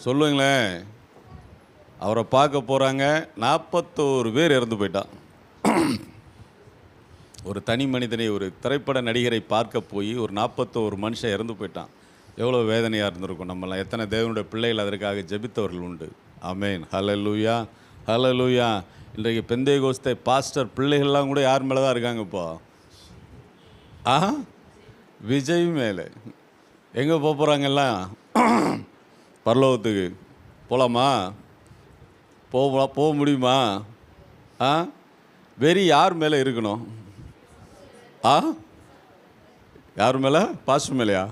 சொல்லுங்களேன். அவரை பார்க்க போகிறாங்க. 41 பேர் இறந்து போயிட்டான். ஒரு தனி மனிதனை, ஒரு திரைப்பட நடிகரை பார்க்க போய் ஒரு 41 மனுஷன் இறந்து போயிட்டான். எவ்வளோ வேதனையாக இருந்திருக்கும். நம்மளாம் எத்தனை தேவனுடைய பிள்ளைகள் அதற்காக ஜெபித்தவர்கள் உண்டு. ஆமென், ஹல்லேலூயா, ஹல்லேலூயா. இன்றைக்கு பெந்தேகோஸ்தே பாஸ்டர் பிள்ளைகள்லாம் கூட யார் மேலே தான் இருக்காங்க இப்போ? விஜய் மேலே. எங்கே போக போகிறாங்கல்லாம்? பரலோகத்துக்கு போகலாமா? போக முடியுமா? வெறி யார் மேலே இருக்கணும்? யார் மேலே? பாஸ்டர் மேலேயா?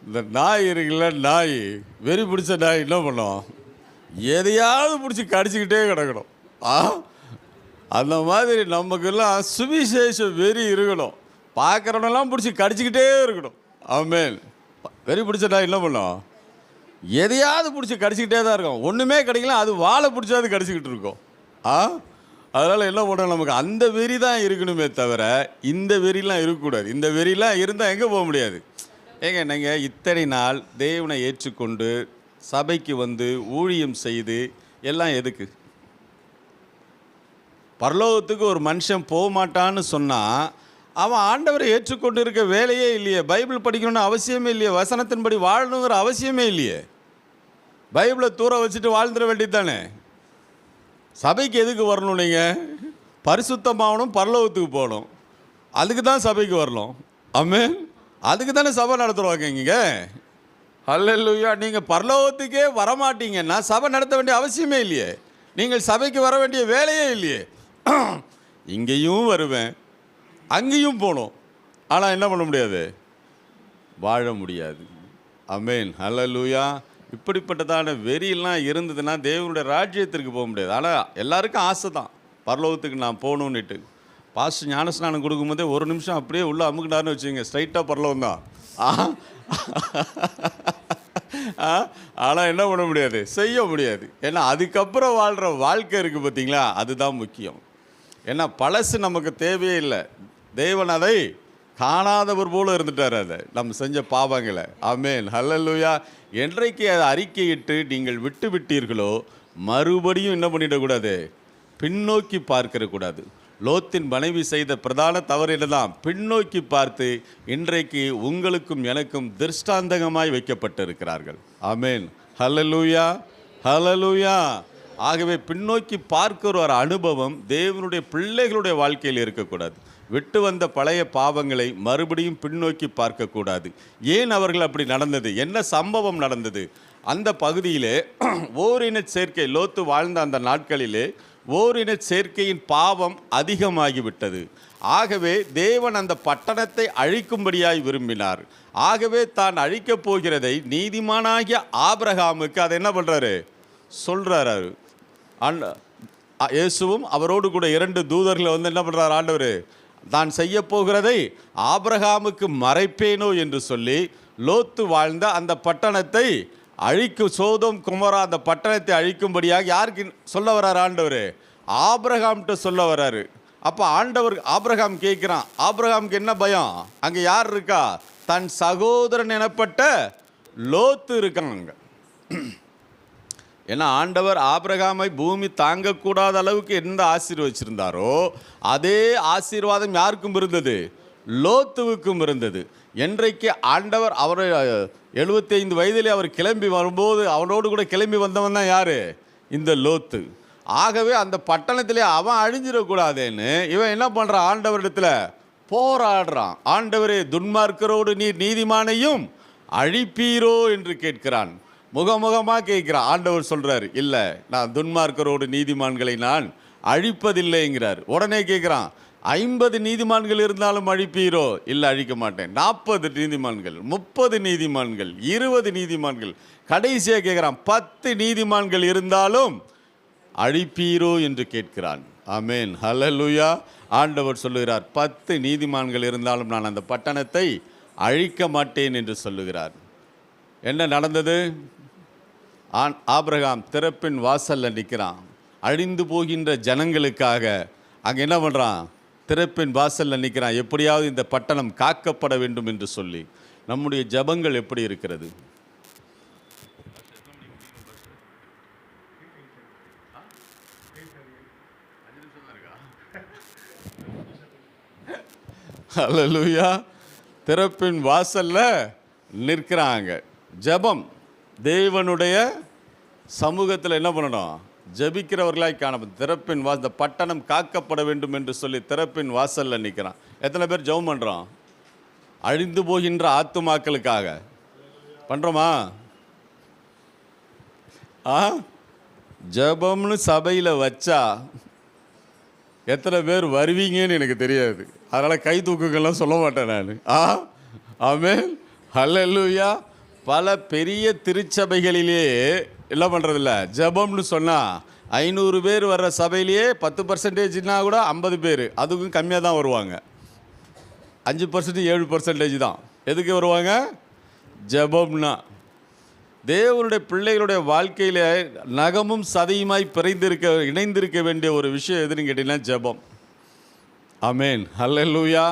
இந்த நாய் இருக்குல்ல, நாய், வெறி பிடிச்ச நாய் என்ன பண்ணோம்? எதையாவது பிடிச்சி கடிச்சிக்கிட்டே கிடக்கணும். அந்த மாதிரி நமக்கெல்லாம் சுவிசேஷ வெறி இருக்கணும். பார்க்குறவனெல்லாம் பிடிச்சி கடிச்சிக்கிட்டே இருக்கணும். ஆமென். வெறி பிடிச்ச நாய் என்ன பண்ணோம்? எதையாவது பிடிச்சி கடிச்சிக்கிட்டே தான் இருக்கும். ஒன்றுமே கிடைக்கலாம், அது வாழை பிடிச்சாது கடிச்சிக்கிட்டு இருக்கோம். அதனால் என்ன பண்ணுறோம், நமக்கு அந்த வெறி தான் இருக்கணுமே தவிர இந்த வெறிலாம் இருக்கக்கூடாது. இந்த வெறிலாம் இருந்தால் எங்கே போக முடியாது. ஏங்க நீங்கள் இத்தனை நாள் தேவனை ஏற்றுக்கொண்டு சபைக்கு வந்து ஊழியம் செய்து எல்லாம் எதுக்கு? பரலோகத்துக்கு ஒரு மனுஷன் போக மாட்டான்னு சொன்னால் அவன் ஆண்டவரை ஏற்றுக்கொண்டு இருக்க வேலையே இல்லையே. பைபிள் படிக்கணும்னு அவசியமே இல்லையே. வசனத்தின்படி வாழணுங்கிற அவசியமே இல்லையே. பைபிளை தூர வச்சுட்டு வாழ்ந்துட வேண்டியது தானே. சபைக்கு எதுக்கு வரணும்? நீங்கள் பரிசுத்தமாகணும், பரலோகத்துக்கு போகணும். அதுக்கு தான் சபைக்கு வரணும். ஆமென். அதுக்கு தானே சபை நடத்துருவாங்க இங்கே. ஹல்லேலூயா. நீங்கள் பரலோகத்துக்கே வரமாட்டீங்கன்னா சபை நடத்த வேண்டிய அவசியமே இல்லையே. நீங்கள் சபைக்கு வர வேண்டிய வேலையே இல்லையே. இங்கேயும் வருவேன், அங்கேயும் போகணும், ஆனால் என்ன பண்ண முடியாது, வாழ முடியாது. ஆமென். ஹல்லேலூயா. இப்படிப்பட்டதான வெறியெல்லாம் இருந்ததுன்னா தேவனுடைய ராஜ்யத்திற்கு போக முடியாது. ஆனால் எல்லாருக்கும் ஆசை தான் பரலோகத்துக்கு நான் போகணுன்னுட்டு. பாஸ்டர் ஞானஸ்நானம் கொடுக்கும்போதே ஒரு நிமிஷம் அப்படியே உள்ளே அமுக்கிட்டாருன்னு வச்சுக்கோங்க, ஸ்ட்ரைட்டாக பரலோகம் தான். ஆனால் என்ன பண்ண முடியாது, செய்ய முடியாது. ஏன்னா அதுக்கப்புறம் வாழ்கிற வாழ்க்கை இருக்குது பார்த்தீங்களா, அதுதான் முக்கியம். ஏன்னா பழசு நமக்கு தேவையே இல்லை. தேவன் அதை காணாதவர் போல இருந்துட்டார், அதை நம்ம செஞ்ச பாவங்களை. ஆமென். ஹல்லேலூயா. என்றைக்கு அதை அறிக்கையிட்டு நீங்கள் விட்டு விட்டீர்களோ மறுபடியும் என்ன பண்ணிடக்கூடாது, பின்னோக்கி பார்க்கக்கூடாது. லோத்தின் மனைவி செய்த பிரதான தவறு என்னதான், பின்னோக்கி பார்த்து இன்றைக்கு உங்களுக்கும் எனக்கும் திருஷ்டாந்தகமாய் வைக்கப்பட்டிருக்கிறார்கள். ஆமென். ஹல்லேலூயா. ஹல்லேலூயா. ஆகவே பின்னோக்கி பார்க்கிற ஒரு அனுபவம் தேவனுடைய பிள்ளைகளுடைய வாழ்க்கையில் இருக்கக்கூடாது. விட்டு வந்த பழைய பாவங்களை மறுபடியும் பின்னோக்கி பார்க்கக்கூடாது. ஏன் அவர்கள் அப்படி நடந்தது, என்ன சம்பவம் நடந்தது? அந்த பகுதியிலே ஓரின சேர்க்கை, லோத்து வாழ்ந்த அந்த நாட்களிலே ஓரின சேர்க்கையின் பாவம் அதிகமாகிவிட்டது. ஆகவே தேவன் அந்த பட்டணத்தை அழிக்கும்படியாய் விரும்பினார். ஆகவே தான் அழிக்கப் போகிறதை நீதிமானாகிய ஆபிரகாமுக்கு அதை என்ன பண்ணுறாரு, சொல்கிறாரு. இயேசுவும் அவரோடு கூட 2 தூதர்களை வந்து என்ன பண்ணுறாரு, ஆண்டவர் தான் செய்ய போகிறதை ஆபிரகாமுக்கு மறைப்பேனோ என்று சொல்லி லோத்து வாழ்ந்த அந்த பட்டணத்தை அழிக்கும், சோதோம் குமரா அந்த பட்டணத்தை அழிக்கும்படியாக யாருக்கு சொல்ல வர்றாரு, ஆண்டவர் ஆபிரகாம்கிட்ட சொல்ல வர்றாரு. அப்போ ஆண்டவர் ஆபிரகாம் கேட்குறான். ஆபிரகாமுக்கு என்ன பயம், அங்கே யார் இருக்கா, தன் சகோதரன் எனப்பட்ட லோத்து இருக்காங்க. ஏன்னா ஆண்டவர் ஆபிரகாமை பூமி தாங்கக்கூடாத அளவுக்கு எந்த ஆசீர்வச்சிருந்தாரோ அதே ஆசீர்வாதம் யாருக்கும் இருந்தது, லோத்துவுக்கும் இருந்தது. என்றைக்கு ஆண்டவர் அவரை 75 வயதிலே அவர் கிளம்பி வரும்போது அவனோடு கூட கிளம்பி வந்தவன் தான் யார், இந்த லோத்து. ஆகவே அந்த பட்டணத்திலே அவன் அழிஞ்சிடக்கூடாதுன்னு இவன் என்ன பண்ணுறான், ஆண்டவரிடத்தில் போராடுறான். ஆண்டவரே, துன்மார்க்கரோடு நீர் நீதிமானையும் அழிப்பீரோ என்று கேட்கிறான். முகமுகமாக கேட்குறான். ஆண்டவர் சொல்கிறார், இல்லை, நான் துன்மார்க்கரோடு நீதிமான்களை நான் அழிப்பதில்லைங்கிறார். உடனே கேட்குறான், 50 நீதிமான்கள் இருந்தாலும் அழிப்பீரோ? இல்லை, அழிக்க மாட்டேன். 40 நீதிமான்கள், 30 நீதிமான்கள், 20 நீதிமான்கள், கடைசியாக கேட்குறான், 10 நீதிமான்கள் இருந்தாலும் அழிப்பீரோ என்று கேட்கிறான். ஆமென். ஹல்லேலூயா. ஆண்டவர் சொல்லுகிறார், 10 நீதிமான்கள் இருந்தாலும் நான் அந்த பட்டணத்தை அழிக்க மாட்டேன் என்று சொல்லுகிறார். என்ன நடந்தது? ஆபிரகாம் திறப்பின் வாசலில் நிற்கிறான். அழிந்து போகின்ற ஜனங்களுக்காக அங்கே என்ன பண்ணுறான், திறப்பின் வாசலில் நிற்கிறான். எப்படியாவது இந்த பட்டணம் காக்கப்பட வேண்டும் என்று சொல்லி. நம்முடைய ஜபங்கள் எப்படி இருக்கிறது? ஹல்லேலூயா. திறப்பின் வாசல்ல நிற்கிறாங்க. ஜபம் தேவனுடைய சமூகத்தில் என்ன பண்ணணும், ஜபிக்கிறவர்களாய் காணப்படும். திறப்பின் இந்த பட்டணம் காக்கப்பட வேண்டும் என்று சொல்லி திறப்பின் வாசலில் நிற்கிறான். எத்தனை பேர் ஜெபம் பண்ணுறோம்? அழிந்து போகின்ற ஆத்துமாக்களுக்காக பண்ணுறோமா? ஜபம்னு சபையில் வச்சா எத்தனை பேர் வருவீங்கன்னு எனக்கு தெரியாது. அதனால் கை தூக்குங்கள்லாம் சொல்ல மாட்டேன் நான். ஆமென். ஹல்லேலூயா. பல பெரிய திருச்சபைகளிலே என்ன பண்ணுறதில்ல, ஜபம்னு சொன்னால் 500 பேர் வர்ற சபையிலேயே 10% கூட 50 பேர், அதுக்கும் கம்மியாக தான் வருவாங்க. 5% 7% தான். எதுக்கு வருவாங்க? ஜபம்னா. தேவனுடைய பிள்ளைகளுடைய வாழ்க்கையில் நகமும் சதையுமாய் இணைந்திருக்க வேண்டிய ஒரு விஷயம் எதுன்னு கேட்டீங்கன்னா ஜெபம். ஆமென், ஹல்லேலூயா.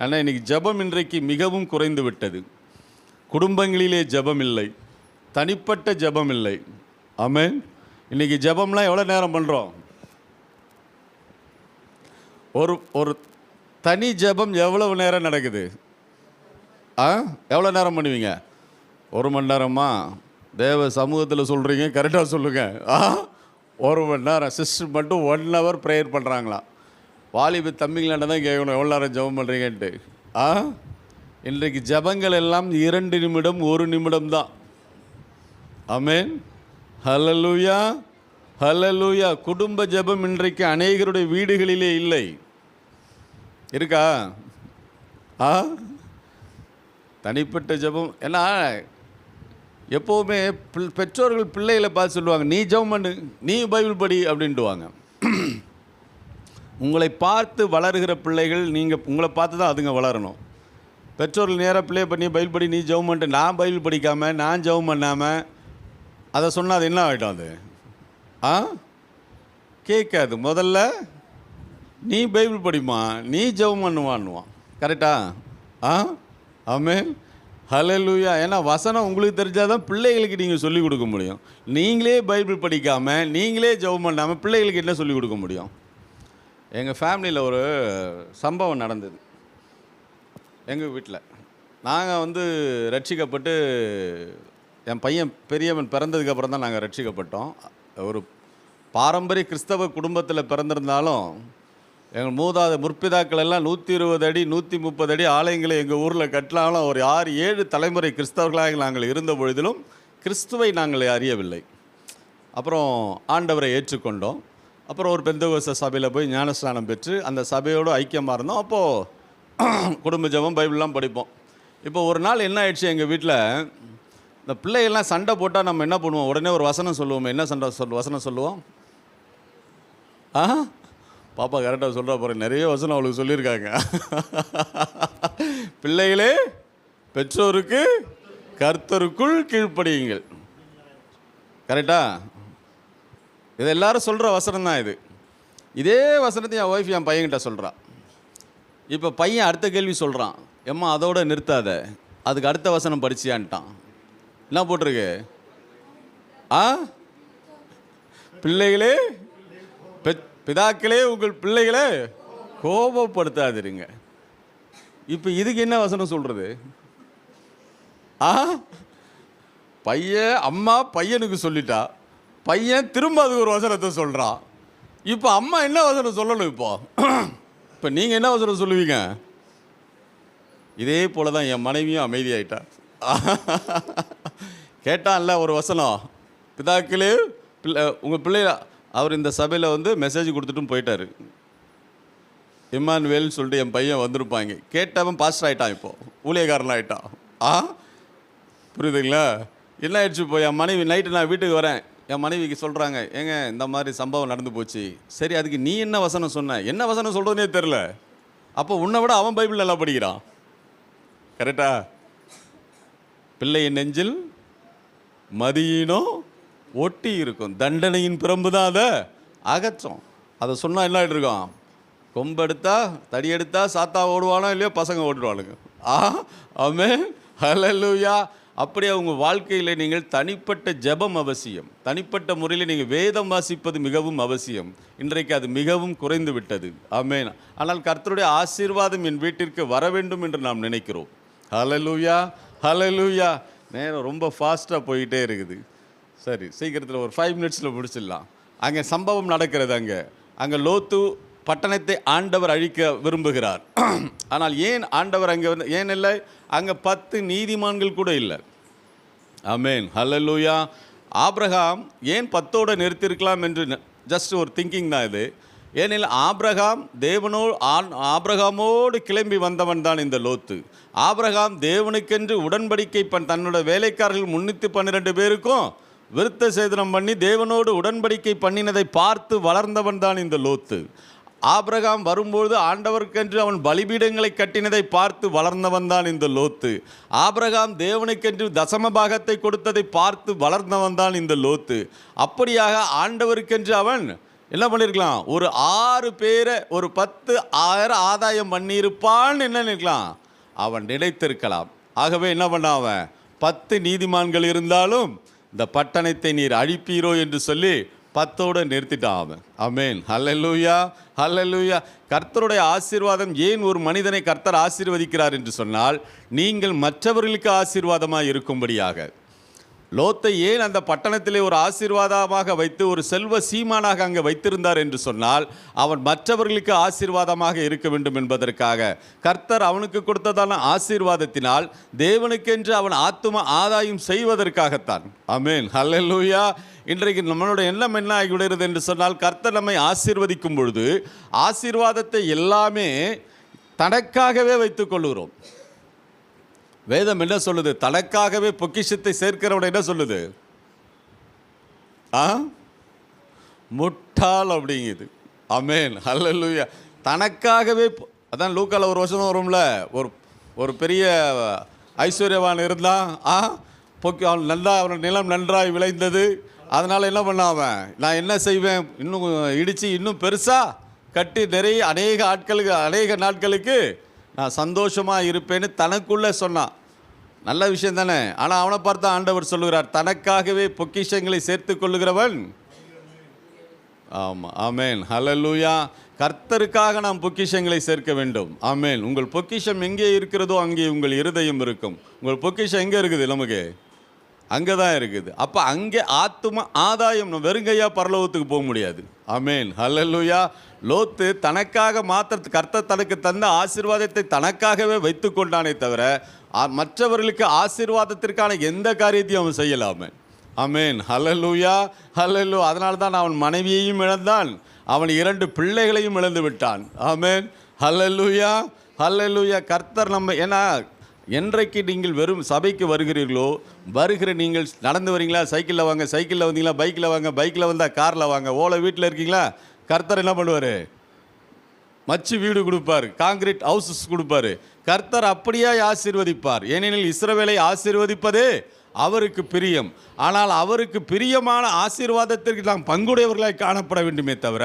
ஆனால் இன்றைக்கி ஜெபம் இன்றைக்கு மிகவும் குறைந்து விட்டது. குடும்பங்களிலே ஜெபம் இல்லை, தனிப்பட்ட ஜெபம் இல்லை. ஆமென். இன்றைக்கி ஜெபம்லாம் எவ்வளோ நேரம் பண்ணுறோம்? ஒரு தனி ஜெபம் எவ்வளவு நேரம் நடக்குது? எவ்வளோ நேரம் பண்ணுவீங்க? 1 மணி நேரமா? தேவ சமூகத்தில் சொல்கிறீங்க, கரெக்டாக சொல்லுங்கள். 1 மணி நேரம். சிஸ்டர் மட்டும் 1 hour ப்ரேயர் பண்ணுறாங்களா? வாலிப தம்பிங்களாண்ட தான் கேட்கணும் எவ்வளோ நேரம் ஜெபம் பண்ணுறீங்கன்ட்டு. இன்றைக்கு ஜெபங்கள் எல்லாம் 2 நிமிடம் 1 நிமிடம் தான். ஆமென், ஹல்லேலூயா, ஹல்லேலூயா. குடும்ப ஜெபம் இன்றைக்கு அநேகருடைய வீடுகளிலே இல்லை. இருக்கா? தனிப்பட்ட ஜெபம். ஏன்னா எப்போவுமே பெற்றோர்கள் பிள்ளைகளை பார்த்து சொல்லுவாங்க, நீ ஜெபம் பண்ணு, நீ பைபிள் படி அப்படின்ட்டுவாங்க. உங்களை பார்த்து வளருகிற பிள்ளைகள், நீங்கள் உங்களை பார்த்து தான் அதுங்க வளரணும். பெற்றோர்கள் நேராக பிள்ளையை பண்ணி பைபிள் படி, நீ ஜெபம் பண்ணிட்டு, நான் பைபிள் படிக்காமல் நான் ஜெபம் பண்ணாமல் அதை சொன்னால் அது என்ன ஆகிடும்? அது கேட்காது. முதல்ல நீ பைபிள் படிமா, நீ ஜெபம் பண்ணுவான்னுவான். கரெக்டா? ஆமென், ஹல்லேலூயா. ஏன்னா வசனம் உங்களுக்கு தெரிஞ்சால் தான் பிள்ளைகளுக்கு நீங்கள் சொல்லிக் கொடுக்க முடியும். நீங்களே பைபிள் படிக்காமல் நீங்களே ஜெபம் பண்ணாமல் பிள்ளைகளுக்கு என்ன சொல்லிக் கொடுக்க முடியும்? எங்கள் ஃபேமிலியில் ஒரு சம்பவம் நடந்தது. எங்கள் வீட்டில் நாங்கள் ரட்சிக்கப்பட்டு, என் பையன் பெரியவன் பிறந்ததுக்கப்புறம் தான் நாங்கள் ரட்சிக்கப்பட்டோம். ஒரு பாரம்பரிய கிறிஸ்தவ குடும்பத்தில் பிறந்திருந்தாலும் எங்கள் மூதாத முற்பிதாக்கள் எல்லாம் 120 அடி 130 அடி ஆலயங்களை எங்கள் ஊரில் கட்டலாலும் ஒரு 6-7 தலைமுறை கிறிஸ்தவர்களாக நாங்கள் இருந்த பொழுதிலும் கிறிஸ்துவை நாங்கள் அறியவில்லை. அப்புறம் ஆண்டவரை ஏற்றுக்கொண்டோம். அப்புறம் ஒரு பெந்தகோஸ்த சபையில் போய் ஞானஸ்நானம் பெற்று அந்த சபையோடு ஐக்கியமாக இருந்தோம். அப்போது குடும்ப ஜெபம் பைபிள்லாம் படிப்போம். இப்போ ஒரு நாள் என்ன ஆயிடுச்சு, எங்கள் வீட்டில் இந்த பிள்ளைகள்லாம் சண்டை போட்டால் நம்ம என்ன பண்ணுவோம்? உடனே ஒரு வசனம் சொல்லுவோம். என்ன வசனம் சொல்லுவோம்? பாப்பா கரெக்டாக சொல்கிறா போகிறேன். நிறைய வசனம் அவளுக்கு சொல்லியிருக்காங்க. பிள்ளைகளே பெற்றோருக்கு கர்த்தருக்குள் கீழ்ப்படியுங்கள். கரெக்டா? இது எல்லாரும் சொல்கிற வசனம் தான் இது. இதே வசனத்தை என் ஒய்ஃப் என் பையன்கிட்ட சொல்கிறான். இப்போ பையன் அடுத்த கேள்வி சொல்கிறான், எம்மா அதோட நிறுத்தாத, அதுக்கு அடுத்த வசனம் படிச்சியான்ட்டான். என்ன போட்டிருக்கு? பிள்ளைகளே பிதாக்களே உங்கள் பிள்ளைகளை கோபப்படுத்தாதிருங்க. இப்போ இதுக்கு என்ன வசனம் சொல்கிறது? அம்மா பையனுக்கு சொல்லிட்டா, பையன் திரும்ப அதுக்கு ஒரு வசனத்தை சொல்கிறான். இப்போ அம்மா என்ன வசனம் சொல்லணும்? இப்போ நீங்கள் என்ன வசனம் சொல்லுவீங்க? இதே போல தான் என் மனைவியும் அமைதியாயிட்டா. கேட்டான்ல ஒரு வசனம், பிதாக்களே உங்கள் பிள்ளை. அவர் இந்த சபையில் மெசேஜ் கொடுத்துட்டும் போயிட்டார். இம்மானுவேல்னு சொல்லிட்டு என் பையன் வந்திருப்பாங்க. கேட்டவன் பாஸ்டர் ஆகிட்டான், இப்போது ஊழியக்காரன் ஆகிட்டான். புரியுதுங்களா? என்ன ஆயிடுச்சு? இப்போ என் மனைவி நைட்டு நான் வீட்டுக்கு வரேன், என் மனைவிக்கு சொல்கிறாங்க, ஏங்க இந்த மாதிரி சம்பவம் நடந்து போச்சு. சரி, அதுக்கு நீ என்ன வசனம் சொன்ன? என்ன வசனம் சொல்கிறதுனே தெரில. அப்போ உன்னை விட அவன் பைபிள் நல்லா படிக்கிறான். கரெக்டா? பிள்ளையின் நெஞ்சில் மதியினோ ஒட்டி இருக்கும், தண்டனையின் பிரம்பு தான் அதை அகற்றும். அதை சொன்னால் என்ன ஆகிட்டு இருக்கோம்? கொம்பெடுத்தா தடி எடுத்தா சாத்தா ஓடுவானோ இல்லையோ, பசங்க ஓடுவானுங்க. ஆமென், ஹல்லேலூயா. அப்படியே உங்கள் வாழ்க்கையில் நீங்கள் தனிப்பட்ட ஜெபம் அவசியம். தனிப்பட்ட முறையில் நீங்கள் வேதம் வாசிப்பது மிகவும் அவசியம். இன்றைக்கு அது மிகவும் குறைந்து விட்டது. ஆமென். ஆனால் கர்த்தருடைய ஆசீர்வாதம் என் வீட்டிற்கு வர வேண்டும் என்று நாம் நினைக்கிறோம். ஹல்லேலூயா, ஹல்லேலூயா. நேரம் ரொம்ப ஃபாஸ்ட்டாக போயிட்டே இருக்குது. சரி, சீக்கிரத்தில் ஒரு 5 minutesல முடிச்சிடலாம். அங்கே சம்பவம் நடக்கிறது. அங்கே லோத்து பட்டணத்தை ஆண்டவர் அழிக்க விரும்புகிறார். ஆனால் ஏன் ஆண்டவர் அங்கே ஏன் இல்லை? அங்கே 10 நீதிமான்கள் கூட இல்லை. ஆமென், ஹல்லேலூயா. ஆபிரகாம் ஏன் 10ஓடு நிறுத்தியிருக்கலாம் என்று ஜஸ்ட் ஒரு திங்கிங் தான் இது. ஏனெனில் ஆபிரகாமோடு கிளம்பி வந்தவன் தான் இந்த லோத்து. ஆபிரகாம் தேவனுக்கென்று உடன்படிக்கை தன்னோட வேலைக்காரர்கள் 312 பேருக்கும் விருத்த சேதனம் பண்ணி தேவனோடு உடன்படிக்கை பண்ணினதை பார்த்து வளர்ந்தவன் தான் இந்த லோத்து. ஆபிரகாம் வரும்பொழுது ஆண்டவருக்கென்று அவன் பலிபீடங்களை கட்டினதை பார்த்து வளர்ந்தவன் தான் இந்த லோத்து. ஆபிரகாம் தேவனுக்கென்று தசம பாகத்தை கொடுத்ததை பார்த்து வளர்ந்தவன் தான் இந்த லோத்து. அப்படியாக ஆண்டவருக்கென்று அவன் என்ன பண்ணியிருக்கலாம், ஒரு 6 பேரை ஒரு 10,000 ஆதாயம் பண்ணியிருப்பான்னு என்ன நினைக்கலாம், அவன் நினைத்திருக்கலாம். ஆகவே என்ன பண்ணான் அவன், 10 நீதிமான்கள் இருந்தாலும் இந்த பட்டணத்தை நீர் அழிப்பீரோ என்று சொல்லி 10ஓடு நிறுத்திட்டான் அவன். ஆமென், ஹல்லேலூயா, ஹல்லேலூயா. கர்த்தருடைய ஆசீர்வாதம் ஏன் ஒரு மனிதனை கர்த்தர் ஆசீர்வதிக்கிறார் என்று சொன்னால், நீங்கள் மற்றவர்களுக்கு ஆசீர்வாதமாக இருக்கும்படியாக. லோத்தை ஏன் அந்த பட்டணத்திலே ஒரு ஆசீர்வாதமாக வைத்து ஒரு செல்வ சீமானாக அங்கே வைத்திருந்தார் என்று சொன்னால், அவன் மற்றவர்களுக்கு ஆசீர்வாதமாக இருக்க வேண்டும் என்பதற்காக. கர்த்தர் அவனுக்கு கொடுத்ததான ஆசீர்வாதத்தினால் தேவனுக்கென்று அவன் ஆத்தும ஆதாயம் செய்வதற்காகத்தான். ஆமென், ஹல்லேலூயா. இன்றைக்கு நம்மளுடைய எண்ணம் என்ன ஆகிவிடுகிறது என்று சொன்னால், கர்த்தர் நம்மை ஆசீர்வதிக்கும் பொழுது ஆசீர்வாதத்தை எல்லாமே தனக்காகவே வைத்துக் கொள்கிறோம். வேதம் என்ன சொல்லுது, தனக்காகவே பொக்கிஷத்தை சேர்க்கிறவன் என்ன சொல்லுது, முட்டாள் அப்படிங்குது. ஆமென், ஹல்லேலூயா. தனக்காகவே, அதான் லூக்கால ஒரு வருஷம் வரும்ல, ஒரு பெரிய ஐஸ்வர்யவான் இருந்தான். அவன் நல்லா, அவன் நிலம் நன்றாய் விளைந்தது. அதனால் என்ன பண்ணான் அவன், நான் என்ன செய்வேன், இன்னும் இடித்து இன்னும் பெருசாக கட்டி நிறைய அநேக நாட்களுக்கு நான் சந்தோஷமாக இருப்பேன்னு தனக்குள்ளே சொன்னான். நல்ல விஷயம் தானே. ஆனால் அவனை பார்த்தா ஆண்டவர் சொல்லுகிறார், தனக்காகவே பொக்கிஷங்களை சேர்த்து கொள்ளுகிறவன். ஆமாம், ஆமென், ஹல்லேலூயா. கர்த்தருக்காக நாம் பொக்கிஷங்களை சேர்க்க வேண்டும். ஆமென். உங்கள் பொக்கிஷம் எங்கே இருக்கிறதோ அங்கே உங்கள் இருதயம் இருக்கும். உங்கள் பொக்கிஷம் எங்கே இருக்குது, நமக்கு அங்கே தான் இருக்குது. அப்போ அங்கே ஆத்தும ஆதாயம். நம்ம வெறுங்கையா பரலோகத்துக்கு போக முடியாது. ஆமென், ஹல்லேலூயா. லோத்து தனக்காக மாத்திர கர்த்தர் தனக்கு தந்த ஆசீர்வாதத்தை தனக்காகவே வைத்து கொண்டானே தவிர மற்றவர்களுக்கு ஆசீர்வாதத்திற்கான எந்த காரியத்தையும் அவன் செய்யலாமே. ஆமென், ஹல்லேலூயா, ஹல்லேலூயா. அதனால தான் அவன் மனைவியையும் இழந்தான், அவன் 2 பிள்ளைகளையும் இழந்து விட்டான். ஆமென், ஹல்லேலூயா, ஹல்லேலூயா. கர்த்தர் நம்ம, ஏன்னா என்றைக்கு நீங்கள் வெறும் சபைக்கு வருகிறீர்களோ, வருகிற நீங்கள் நடந்து வரீங்களா, சைக்கிளில் வாங்க, சைக்கிளில் வந்தீங்களா, பைக்கில் வாங்க, பைக்கில் வந்தால் காரில் வாங்க, ஓலை வீட்டில் இருக்கீங்களா, கர்த்தர் என்ன பண்ணுவார், மச்சு வீடு கொடுப்பார், காங்கிரீட் ஹவுசஸ் கொடுப்பார். கர்த்தர் அப்படியே ஆசீர்வதிப்பார். ஏனெனில் இஸ்ரவேலை ஆசீர்வதிப்பதே அவருக்கு பிரியம். ஆனால் அவருக்கு பிரியமான ஆசீர்வாதத்திற்கு நாம் பங்குடையவர்களாய் காணப்பட வேண்டுமே தவிர,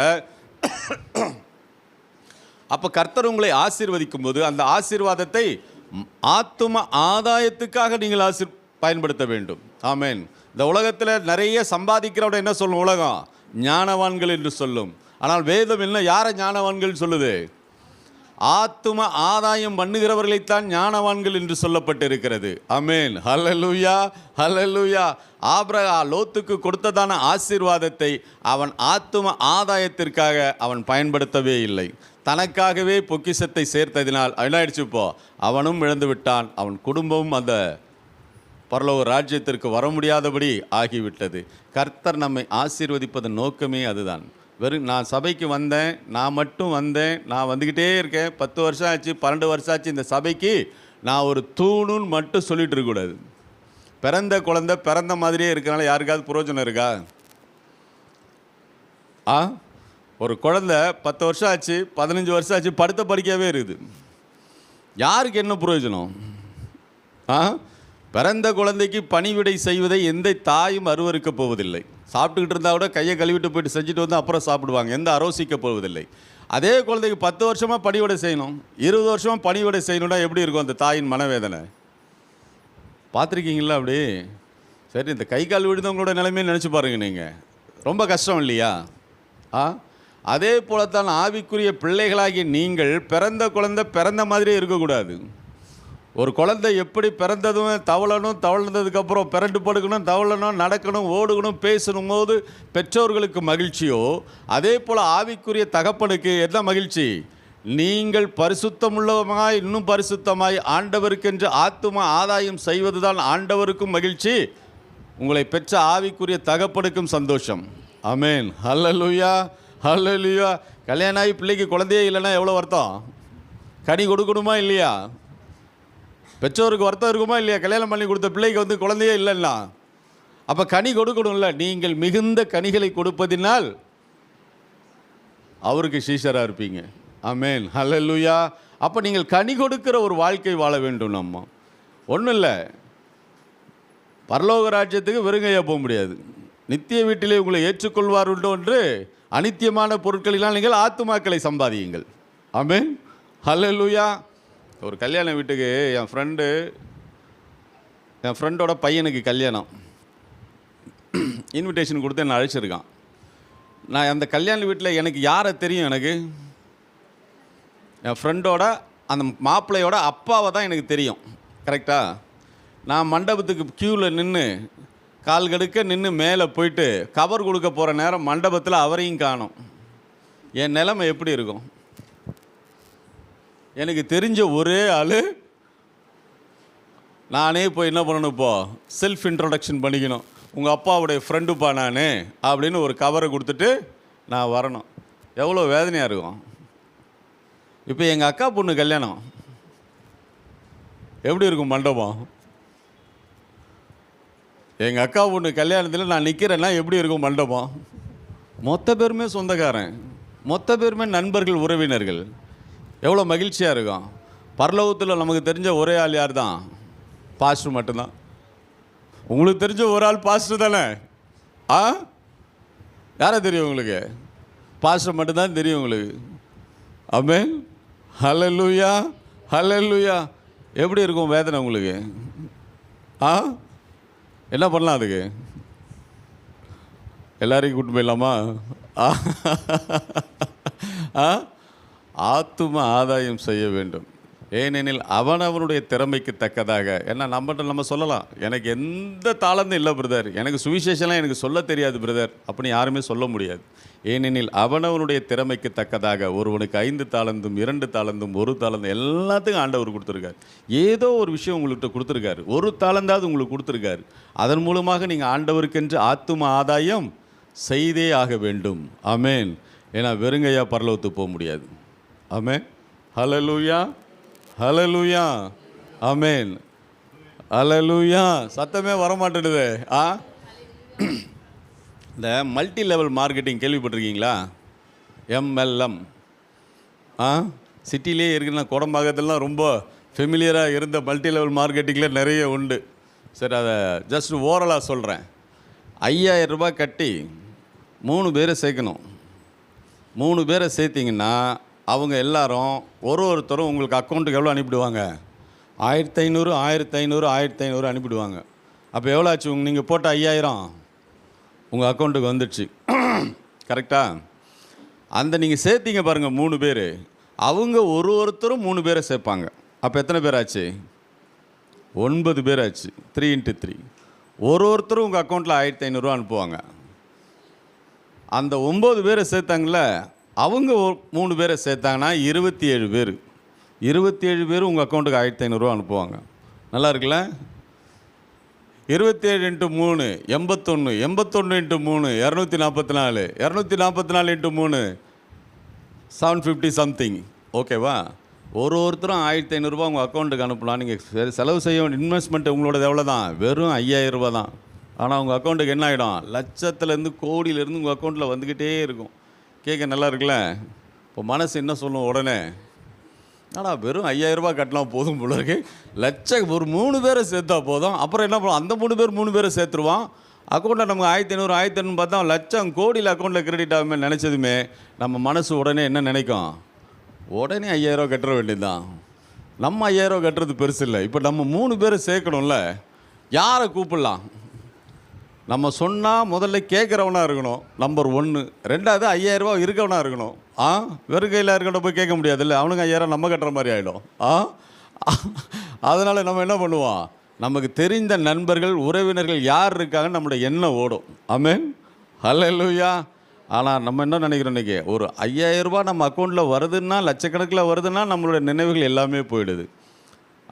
அப்போ கர்த்தர் உங்களை ஆசீர்வதிக்கும் போது அந்த ஆசீர்வாதத்தை ஆத்தும ஆதாயத்துக்காக நீங்கள் பயன்படுத்த வேண்டும். ஆமென். இந்த உலகத்தில் நிறைய சம்பாதிக்கிறவட என்ன சொல்லும், உலகம் ஞானவான்கள் என்று சொல்லும். ஆனால் வேதம் என்ன, யாரை ஞானவான்கள் சொல்லுது, ஆத்தும ஆதாயம் பண்ணுகிறவர்களைத்தான் ஞானவான்கள் என்று சொல்லப்பட்டிருக்கிறது. ஆமென், ஹல்லேலூயா, ஹல்லேலூயா. லோத்துக்கு கொடுத்ததான ஆசீர்வாதத்தை அவன் ஆத்தும ஆதாயத்திற்காக அவன் பயன்படுத்தவே இல்லை. தனக்காகவே பொக்கிஷத்தை சேர்த்ததினால் என்ன ஆயிடுச்சு, இப்போ அவனும் இழந்து விட்டான், அவன் குடும்பமும் அந்த பரலோக ராஜ்யத்திற்கு வர முடியாதபடி ஆகிவிட்டது. கர்த்தர் நம்மை ஆசீர்வதிப்பதன் நோக்கமே அதுதான். வெறும் நான் சபைக்கு வந்தேன், நான் மட்டும் வந்தேன், நான் வந்துக்கிட்டே இருக்கேன், 10 வருஷம் ஆச்சு, 12 வருஷம் ஆச்சு, இந்த சபைக்கு நான் ஒரு தூணுன்னு மட்டும் சொல்லிட்டு இருக்கக்கூடாது. பிறந்த குழந்தை பிறந்த மாதிரியே இருக்கிறனால யாருக்காவது பிரயோஜனம் இருக்கா? ஒரு குழந்தை 10 வருஷம் ஆச்சு, 15 வருஷம் ஆச்சு, படுத்த படிக்கவே இருக்குது, யாருக்கு என்ன பிரயோஜனம்? பிறந்த குழந்தைக்கு பணிவிடை செய்வதை எந்த தாயும் அருவருக்க போவதில்லை. சாப்பிட்டுக்கிட்டு இருந்தால் கூட கையை கழுவிட்டு போயிட்டு செஞ்சுட்டு வந்து அப்புறம் சாப்பிடுவாங்க, எந்த அரோசிக்க போவதில்லை. அதே குழந்தைக்கு 10 வருஷமாக பணிவிடை செய்யணும், 20 வருஷமாக பணிவிடை செய்யணும்னா எப்படி இருக்கும் அந்த தாயின் மனவேதனை? பார்த்துருக்கீங்களா அப்படி? சரி, இந்த கை கால் விழுந்தவங்களோட நிலைமையை நினச்சி பாருங்கள் நீங்கள், ரொம்ப கஷ்டம் இல்லையா? அதே போலத்தான் ஆவிக்குரிய பிள்ளைகளாகிய நீங்கள் பிறந்த குழந்தை பிறந்த மாதிரியே இருக்கக்கூடாது. ஒரு குழந்தை எப்படி பிறந்ததும் தவளணும், தவழ்ந்ததுக்கப்புறம் பிறண்டு படுக்கணும், தவளணும், நடக்கணும், ஓடுகணும், பேசணும் போது பெற்றோர்களுக்கு மகிழ்ச்சியோ, அதே போல் ஆவிக்குரிய தகப்பனுக்கு என்ன மகிழ்ச்சி? நீங்கள் பரிசுத்தமுள்ளமாய் இன்னும் பரிசுத்தமாய் ஆண்டவருக்கென்று ஆத்தும ஆதாயம் செய்வது தான் ஆண்டவருக்கும் மகிழ்ச்சி, உங்களை பெற்ற ஆவிக்குரிய தகப்பனுக்கும் சந்தோஷம். ஆமென், ஹல்லேலூயா, ஹல்லேலூயா. கல்யாணம் ஆகி பிள்ளைக்கு குழந்தையே இல்லைன்னா எவ்வளோ வருத்தம்? கனி கொடுக்கணுமா இல்லையா? பெற்றோருக்கு வருத்தம் இருக்குமா இல்லையா? கல்யாணம் பண்ணி கொடுத்த பிள்ளைக்கு வந்து குழந்தையே இல்லைன்னா அப்போ கனி கொடுக்கணும்ல. நீங்கள் மிகுந்த கனிகளை கொடுப்பதினால் அவருக்கு சீஷராக இருப்பீங்க. ஆமென், ஹல்லேலூயா. அப்போ நீங்கள் கனி கொடுக்கிற ஒரு வாழ்க்கை வாழ வேண்டும். நம்ம ஒன்றும் இல்லை, பரலோக ராஜ்யத்துக்கு வெறுங்கையாக போக முடியாது. நித்திய வீட்டிலே உங்களை ஏற்றுக்கொள்வார் உண்டு என்று அனித்தியமான பொருட்களினால் நீங்கள் ஆத்துமாக்களை சம்பாதியுங்கள். ஆமென், ஹல்லேலூயா. ஒரு கல்யாண வீட்டுக்கு என் ஃப்ரெண்டோட பையனுக்கு கல்யாணம், இன்விடேஷன் கொடுத்து என்னை அழைச்சிருக்கான். நான் அந்த கல்யாண வீட்டில் எனக்கு யாரை தெரியும், எனக்கு என் ஃப்ரெண்டோட அந்த மாப்பிள்ளையோட அப்பாவை தான் எனக்கு தெரியும். கரெக்டாக நான் மண்டபத்துக்கு க்யூவில் நின்று கால் கடுக்க நின்று மேலே போயிட்டு கவர் கொடுக்க போகிற நேரம் மண்டபத்தில் அவரையும் காணோம். என் நிலைமை எப்படி இருக்கும்? எனக்கு தெரிஞ்ச ஒரே ஆள், நானே போய் என்ன பண்ணணும், இப்போது செல்ஃப் இன்ட்ரொடக்ஷன் பண்ணிக்கணும். உங்கள் அப்பாவுடைய ஃப்ரெண்டுப்பா நான் அப்படின்னு ஒரு கவரை கொடுத்துட்டு நான் வரணும். எவ்வளோ வேதனையாக இருக்கும். இப்போ எங்கள் அக்கா பொண்ணு கல்யாணம் எப்படி இருக்கும் மண்டபம்? எங்கள் அக்கா பொண்ணு கல்யாணத்தில் நான் நிற்கிறேன்னா எப்படி இருக்கும் மண்டபம்? மொத்த பேருமே சொந்தக்காரன், மொத்த பேருமே நண்பர்கள், உறவினர்கள். எவ்வளோ மகிழ்ச்சியாக இருக்கும். பரலோகத்தில் நமக்கு தெரிஞ்ச ஒரே ஆள் யார் தான்? பாஸ்டர் மட்டும்தான். உங்களுக்கு தெரிஞ்ச ஒரு ஆள் பாஸ்டர் தானே? யாரை தெரியும் உங்களுக்கு? பாஸ்டர் மட்டும்தான் தெரியும் உங்களுக்கு. ஆமென், ஹல்லேலூயா, ஹல்லேலூயா. எப்படி இருக்கும் வேதனை உங்களுக்கு? என்ன பண்ணலாம் அதுக்கு? எல்லாரையும் கூட்டு போயிடலாமா? ஆத்தும ஆதாயம் செய்ய வேண்டும். ஏனெனில் அவனவனுடைய திறமைக்கு தக்கதாக. ஏன்னா நம்ம சொல்லலாம், எனக்கு எந்த தாளந்தும் இல்லை பிரதர், எனக்கு சுவிசேஷம்லாம் எனக்கு சொல்ல தெரியாது பிரதர், அப்படின்னு யாருமே சொல்ல முடியாது. ஏனெனில் அவனவனுடைய திறமைக்கு தக்கதாக ஒருவனுக்கு 5 தாளந்தும் 2 தாளந்தும் 1 தாளந்தும் எல்லாத்துக்கும் ஆண்டவர் கொடுத்துருக்காரு. ஏதோ ஒரு விஷயம் உங்கள்கிட்ட கொடுத்துருக்காரு, ஒரு தாளந்தாவது உங்களுக்கு கொடுத்துருக்காரு. அதன் மூலமாக நீங்கள் ஆண்டவருக்கென்று ஆத்தும ஆதாயம் செய்தே ஆக வேண்டும். ஆமென். ஏன்னா வெறுங்கையா பரலோகத்துக்கு போக முடியாது. ஆமென், ஹல்லேலூயா, ஹல்லேலூயா, ஆமென், ஹல்லேலூயா. சத்தமே வரமாட்டேடுது. இந்த மல்டி லெவல் மார்க்கெட்டிங் கேள்விப்பட்டிருக்கீங்களா? MLM. சிட்டிலே இருக்குன்னா கோடம்பாக்கத்துலாம் ரொம்ப ஃபெமிலியராக இருந்த மல்டி லெவல் மார்க்கெட்டிங்கில் நிறைய உண்டு. சரி, அதை ஜஸ்ட் ஓரலாக சொல்கிறேன். 5000 ரூபாய் கட்டி 3 பேரை சேர்க்கணும். 3 பேரை சேர்த்திங்கன்னா அவங்க எல்லாரும் ஒருத்தரும் உங்களுக்கு அக்கௌண்ட்டுக்கு எவ்வளோ அனுப்பிடுவாங்க? 1500 1500 1500 அனுப்பிடுவாங்க. அப்போ எவ்வளோ ஆச்சு? நீங்கள் போட்ட 5000 உங்கள் அக்கௌண்ட்டுக்கு வந்துடுச்சு. கரெக்டாக? அந்த நீங்கள் சேர்த்திங்க பாருங்கள் 3 பேர், அவங்க ஒருத்தரும் 3 பேரை சேர்ப்பாங்க. அப்போ எத்தனை பேர் ஆச்சு? 9 பேர் ஆச்சு. 3 × 3. ஒருத்தரும் உங்கள் அக்கௌண்ட்டில் 1500 ரூபா அனுப்புவாங்க. அந்த 9 பேரை சேர்த்தாங்கள, அவங்க 3 பேரை சேர்த்தாங்கன்னா 27 பேர். 27 பேர் உங்கள் அக்கௌண்ட்டுக்கு 1500 ரூபா அனுப்புவாங்க. நல்லா இருக்குல்ல? 27 × 3 81, 81 × 3 244, 244 × 3 750 சம்திங். ஓகேவா? ஒருத்தரும் 1500 ரூபா உங்கள் அக்கௌண்ட்டுக்கு அனுப்பலாம். நீங்கள் செலவு செய்ய வேண்டிய இன்வெஸ்ட்மெண்ட் உங்களோட எவ்வளோ தான்? வெறும் 5000 ரூபா தான். ஆனால் உங்கள் அக்கௌண்ட்டுக்கு என்ன ஆகிடும்? லட்சத்துலேருந்து கோடியிலேருந்து உங்கள் அக்கௌண்ட்டில் வந்துக்கிட்டே இருக்கும். கேட்க நல்லா இருக்குல்ல? இப்போ மனசு என்ன சொல்லும் உடனே? ஆனால் வெறும் 5000 ரூபா கட்டலாம் போதும் போல இருக்கு, லட்சம் ஒரு 3 பேரை சேர்த்தா போதும். அப்புறம் என்ன பண்ணுவோம்? அந்த 3 பேரை சேர்த்துருவான். அக்கௌண்ட்டில் நமக்கு 1500 1500 பார்த்தா லட்சம் கோடியில் அக்கௌண்ட்டில் கிரெடிட் ஆகுமே நினச்சதுமே நம்ம மனசு உடனே என்ன நினைக்கும்? உடனே 5000 ரூபா கட்டுற வேண்டியது தான். நம்ம 5000 ரூபா கட்டுறது பெருசு இல்லை. இப்போ நம்ம 3 பேரை சேர்க்கணும்ல, யாரை கூப்பிடலாம்? நம்ம சொன்னால் முதல்ல கேட்குறவனாக இருக்கணும், நம்பர் 1. 2வது 5000 ரூபா இருக்கவனாக இருக்கணும். வெறும் கையில் இருக்கட்ட போய் கேட்க முடியாதுல்ல, அவனுக்கு 5000 நம்ம கட்டுற மாதிரி ஆகிடும். அதனால் நம்ம என்ன பண்ணுவோம்? நமக்கு தெரிந்த நண்பர்கள், உறவினர்கள் யார் இருக்காங்கன்னு நம்மளுடைய எண்ணம் ஓடும். ஆமென், ஹல்லேலூயா. ஆனால் நம்ம என்ன நினைக்கிறோம்? இன்றைக்கி ஒரு 5000 ரூபா நம்ம அக்கௌண்ட்டில் வருதுன்னா, லட்சக்கணக்கில் வருதுன்னா நம்மளுடைய நினைவுகள் எல்லாமே போயிடுது.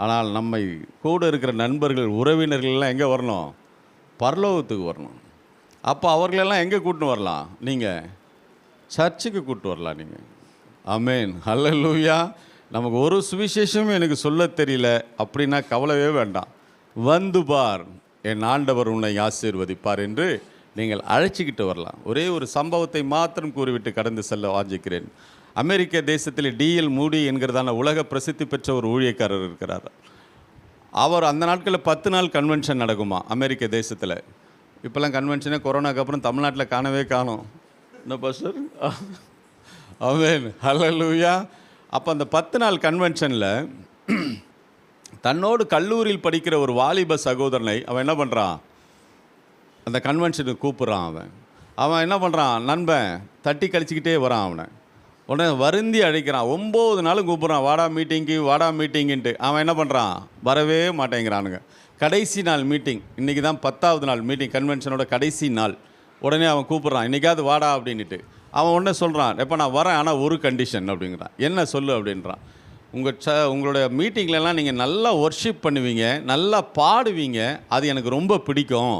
ஆனால் நம்மை கூட இருக்கிற நண்பர்கள், உறவினர்கள்லாம் எங்கே வரணும்? பரலோகத்துக்கு வரணும். அப்போ அவர்களெல்லாம் எங்கே கூட்டின்னு வரலாம்? நீங்கள் சர்ச்சுக்கு கூப்பிட்டு வரலாம் நீங்கள். ஆமென், ஹல்லேலூயா. நமக்கு ஒரு சுவிசேஷமும் எனக்கு சொல்ல தெரியல அப்படின்னா கவலையே வேண்டாம். வந்து பார், என் ஆண்டவர் உன்னை ஆசீர்வதிப்பார் என்று நீங்கள் அழைச்சிக்கிட்டு வரலாம். ஒரே ஒரு சம்பவத்தை மாத்திரம் கூறிவிட்டு கடந்து செல்ல வாஞ்சிக்கிறேன். அமெரிக்க தேசத்தில் டிஎல் மூடி என்கிறதான உலக பிரசித்தி பெற்ற ஒரு ஊழியக்காரர் இருக்கிறார். அவர் அந்த நாட்களில் 10 நாள் கன்வென்ஷன் நடக்குமா அமெரிக்க தேசத்தில். இப்போல்லாம் கன்வென்ஷனே கொரோனாக்கு அப்புறம் தமிழ்நாட்டில் காணவே காணோம். என்ன பாஸ்டர்? ஆமென், ஹல்லேலூயா. அப்போ அந்த 10 நாள் கன்வென்ஷனில் தன்னோடு கல்லூரியில் படிக்கிற ஒரு வாலிப சகோதரனை அவன் என்ன பண்ணுறான், அந்த கன்வென்ஷனுக்கு கூப்பிட்றான். அவன் என்ன பண்ணுறான், நண்பன் தட்டி கழிச்சிக்கிட்டே வரான். அவனை உடனே வருந்தி அழைக்கிறான். 9 நாளும் கூப்பிட்றான், வாடா மீட்டிங்குன்ட்டு. அவன் என்ன பண்ணுறான், வரவே மாட்டேங்கிறானுங்க. கடைசி நாள் மீட்டிங், இன்றைக்கி தான் 10வது நாள் மீட்டிங், கன்வென்ஷனோட கடைசி நாள். உடனே அவன் கூப்பிட்றான், இன்றைக்காவது வாடா அப்படின்ட்டு. அவன் உடனே சொல்கிறான், எப்போ நான் வரேன், ஆனால் ஒரு கண்டிஷன் அப்படிங்கிறான். என்ன சொல்லு அப்படின்றான். உங்களோட மீட்டிங்லலாம் நீங்கள் நல்லா ஒர்ஷிப் பண்ணுவீங்க, நல்லா பாடுவீங்க, அது எனக்கு ரொம்ப பிடிக்கும்.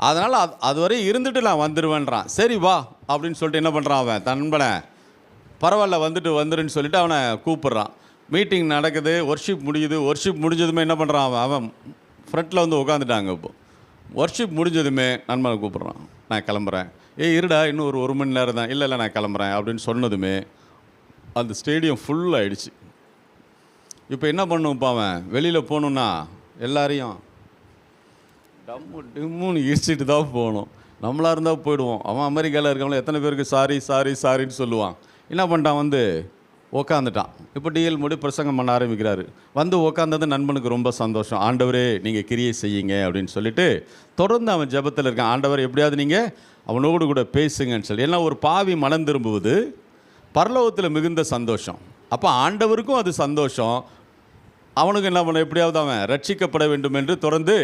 அதனால் அதுவரை இருந்துட்டு நான் வந்துடுவேன்றான். சரி வா அப்படின்னு சொல்லிட்டு என்ன பண்ணுறான், அவன் நண்பனை பரவாயில்ல வந்துருன்னு சொல்லிட்டு அவனை கூப்பிட்றான். மீட்டிங் நடக்குது, ஒர்ஷிப் முடியுது. ஒர்ஷிப் முடிஞ்சதுமே என்ன பண்ணுறான், அவன் ஃப்ரண்ட்டில் வந்து உட்காந்துட்டாங்க. இப்போது ஒர்ஷிப் முடிஞ்சதுமே நண்பனை கூப்பிட்றான், நான் கிளம்புறேன். இருடா இன்னும் ஒரு மணி நேரம் தான். இல்லை நான் கிளம்புறேன் அப்படின்னு சொன்னதுமே அந்த ஸ்டேடியம் ஃபுல் ஆகிடுச்சு. இப்போ என்ன பண்ணும், இப்போ அவன் வெளியில் போகணுன்னா எல்லாரையும் டிம்முன்னு இடிச்சிட்டு தான் போகணும். நம்மளாக இருந்தால் போயிடுவோம். அவன் அமெரிக்காவில் இருக்கவங்கள எத்தனை பேருக்கு சாரின்னு சொல்லுவான். என்ன பண்ணிட்டான், உக்காந்துட்டான். இப்போ டிஎல் மூடி பிரசங்கம் பண்ண ஆரம்பிக்கிறாரு. உக்காந்தது நண்பனுக்கு ரொம்ப சந்தோஷம். ஆண்டவரே நீங்கள் கிரியை செய்யுங்க அப்படின்னு சொல்லிட்டு தொடர்ந்து அவன் ஜெபத்தில் இருக்கான். ஆண்டவர் எப்படியாவது நீங்கள் அவனோடு கூட பேசுங்கன்னு சொல்லி. ஏன்னா ஒரு பாவி மனம் திரும்புவது பரலோகத்தில் மிகுந்த சந்தோஷம். அப்போ ஆண்டவருக்கும் அது சந்தோஷம். அவனுக்கு என்ன பண்ண, எப்படியாவது அவன் ரட்சிக்கப்பட வேண்டும் என்று தொடர்ந்து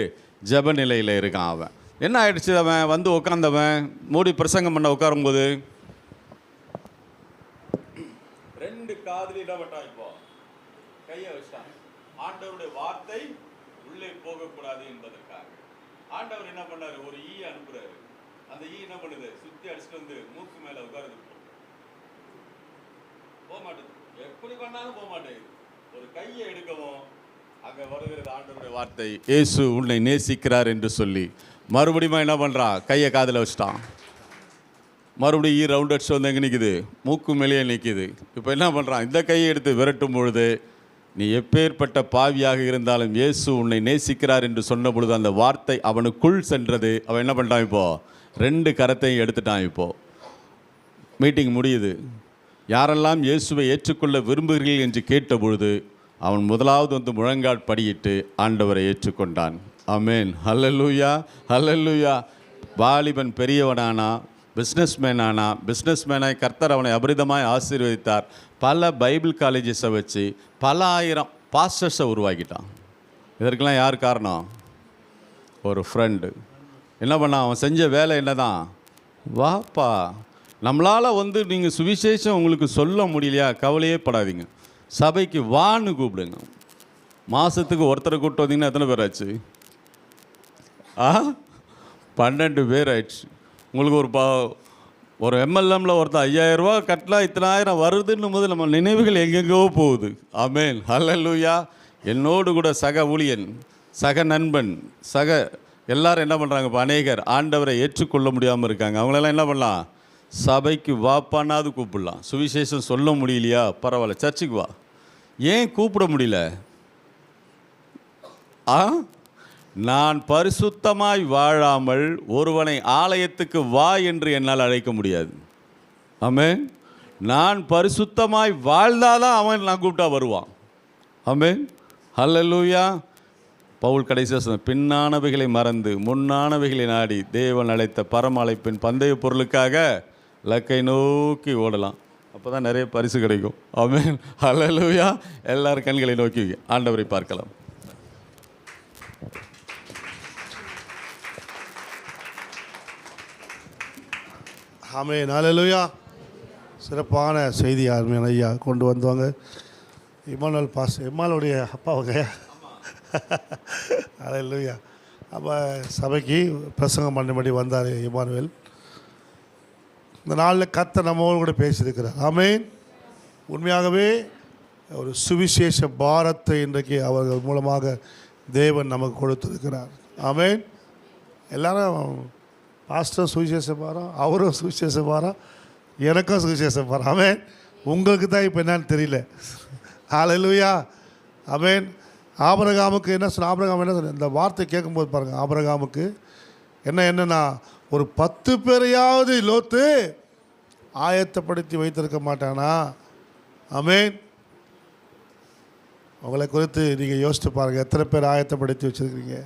ஜெப நிலையில் இருக்கான். அவன் என்ன ஆயிடுச்சு, அவன் உட்காந்தவன் மூடி பிரசங்கம் பண்ண உட்காரும்போது 2 காதுல இடப்பட்டான். இப்போ கையை வச்சான். ஆண்டவருடைய வார்த்தை உள்ளே போகக்கூடாது என்பதற்காக ஆண்டவர் என்ன பண்ணாரு, ஒரு ஈ அனுப்புறாரு. அந்த ஈ என்ன பண்ணுது, சுத்தி அடிச்சுட்டு வந்து மூக்கு மேல உட்காருது. போக மாட்டேது, எப்படி பண்ணாலும் போக மாட்டேங்குது. ஒரு கையை எடுக்கவும் அங்க வருகிறது ஆண்டவருடைய வார்த்தை, இயேசு உன்னை நேசிக்கிறார் என்று சொல்லி. மறுபடியும் என்ன பண்றான், கையை காதில் வச்சுட்டான். மறுபடியும் ரவுண்ட் அடிச்சு வந்து எங்கே நிற்குது, மூக்கு மேலேயே நிற்கிது. இப்போ என்ன பண்ணுறான், இந்த கையை எடுத்து விரட்டும் பொழுது, நீ எப்பேற்பட்ட பாவியாக இருந்தாலும் இயேசு உன்னை நேசிக்கிறார் என்று சொன்ன பொழுது அந்த வார்த்தை அவனுக்குள் சென்றது. அவன் என்ன பண்ணிட்டான், இப்போது 2 கரத்தையும் எடுத்துட்டான். இப்போது மீட்டிங் முடியுது. யாரெல்லாம் இயேசுவை ஏற்றுக்கொள்ள விரும்புகிறீர்கள் என்று கேட்ட பொழுது அவன் முதலாவது முழங்கால் படியிட்டு ஆண்டவரை ஏற்றுக்கொண்டான். ஆமென், ஹல்லேலூயா, ஹல்லேலூயா. வாலிபன் பெரியவனானா, பிஸ்னஸ்மேனாய் கர்த்தர் அவனை அபரிதமாய் ஆசீர்வதித்தார். பல பைபிள் காலேஜஸை வச்சு பல ஆயிரம் பாஸ்டர்ஸை உருவாக்கிட்டான். இதற்கெல்லாம் யார் காரணம், ஒரு ஃப்ரெண்டு. என்ன பண்ணான், அவன் செஞ்ச வேலை என்ன தான், வாப்பா நம்மளால் நீங்கள் சுவிசேஷம் உங்களுக்கு சொல்ல முடியலையா, கவலையே படாதீங்க, சபைக்கு வான்னு கூப்பிடுங்க. மாதத்துக்கு ஒருத்தரை கூப்பிட்டு வந்தீங்கன்னா எத்தனை பேர் ஆச்சு, 12 பேர் ஆயிடுச்சு. உங்களுக்கு ஒரு எம்எல்எம்ல ஒருத்தர் 5000 ரூபா கட்டலாம், இத்தனை ஆயிரம் வருதுன்னும் போது நம்ம நினைவுகள் எங்கெங்கோ போகுது. ஆமென், ஹல்லேலூயா. என்னோடு கூட சக ஊழியன், சக நண்பன், எல்லாரும் என்ன பண்ணுறாங்க, இப்போ அநேகர் ஆண்டவரை ஏற்றுக்கொள்ள முடியாமல் இருக்காங்க. அவங்களெல்லாம் என்ன பண்ணலாம், சபைக்கு வாப்பானாவது கூப்பிடலாம். சுவிசேஷம் சொல்ல முடியலையா, பரவாயில்ல சர்ச்சுக்கு வா. ஏன் கூப்பிட முடியல, நான் பரிசுத்தமாய் வாழாமல் ஒருவனை ஆலயத்துக்கு வா என்று என்னால் அழைக்க முடியாது. ஆமென். நான் பரிசுத்தமாய் வாழ்ந்தாதான் அவன் நான் கூப்பிட்டா வருவான். ஆமென், ஹல்லேலூயா. பவுல் கடைசியாக பின்னானவைகளை மறந்து முன்னானவைகளை நாடி தேவன் அழைத்த பரம அழைப்பின் பந்தய பொருளுக்காக இலக்கை நோக்கி ஓடலாம். அப்போ தான் நிறைய பரிசு கிடைக்கும். ஆமென், ஹல்லேலூயா. எல்லாரும் கண்களை நோக்கி ஆண்டவரை பார்க்கலாம். ஆமென், ஹல்லேலூயா. சிறப்பான செய்தி அருமையான ஐயா கொண்டு வந்தவங்க இமானுவேல் இம்மானுடைய அப்பாவுங்க. ஹல்லேலூயா. அப்போ சபைக்கு பிரசங்கம் பண்ணும்படி வந்தார் இமானுவேல். இந்த நாளில் கர்த்தர் நம்மோடு கூட பேசியிருக்கிறார். ஆமென். உண்மையாகவே ஒரு சுவிசேஷ பாரத்தை இன்றைக்கு அவர்கள் மூலமாக தேவன் நமக்கு கொடுத்திருக்கிறார். ஆமென். எல்லாரும் பாஸ்டர் சுவிசேஷம் பாரம், அவரும் சுவிசேஷம் பாரம், எனக்கும் சுவிசேஷம் பாரம். ஆமென். உங்களுக்கு தான் இப்போ என்னன்னு தெரியல. ஹல்லேலூயா. ஆமென். ஆபிரகாமுக்கு என்ன சொன்ன? ஆபிரகாம் என்ன சொன்ன? இந்த வார்த்தை கேட்கும்போது பாருங்கள், ஆபிரகாமுக்கு என்னன்னா ஒரு 10 பேரையாவது லோத்து ஆயத்தப்படுத்தி வைத்திருக்க மாட்டானா? ஆமென். உங்களை குறித்து நீங்கள் யோசித்து பாருங்கள். எத்தனை பேர் ஆயத்தப்படுத்தி வச்சுருக்கிறீங்க?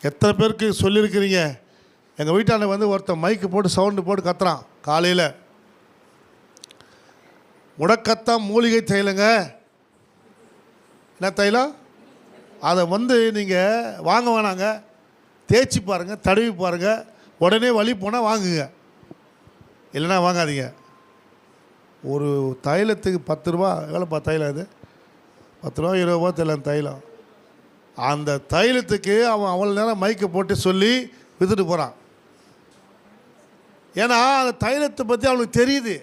எத்தனை பேருக்கு சொல்லியிருக்கிறீங்க? எங்கள் வீட்டாண்ட வந்து ஒருத்தன் மைக்கு போட்டு சவுண்டு போட்டு கத்துறான் காலையில். முடக்கத்தான் மூலிகை தைலங்க. என்ன தைலம்? அதை வந்து நீங்கள் வாங்க வேணாங்க, தேய்ச்சி பாருங்கள், தடவி பாருங்கள், உடனே வலி போனால் வாங்குங்க, இல்லைன்னா வாங்காதீங்க. ஒரு தைலத்துக்கு 10 ரூபா. எவ்வளோப்பா தைலம்? அது 10 ரூபா 20 ரூபா தைலம் தைலம். அந்த தைலத்துக்கு அவன் அவ்வளோ நேரம் மைக்கை போட்டு சொல்லி விற்றுட்டு போகிறான். ஏன்னா அந்த தைலத்தை பற்றி அவனுக்கு தெரியுது.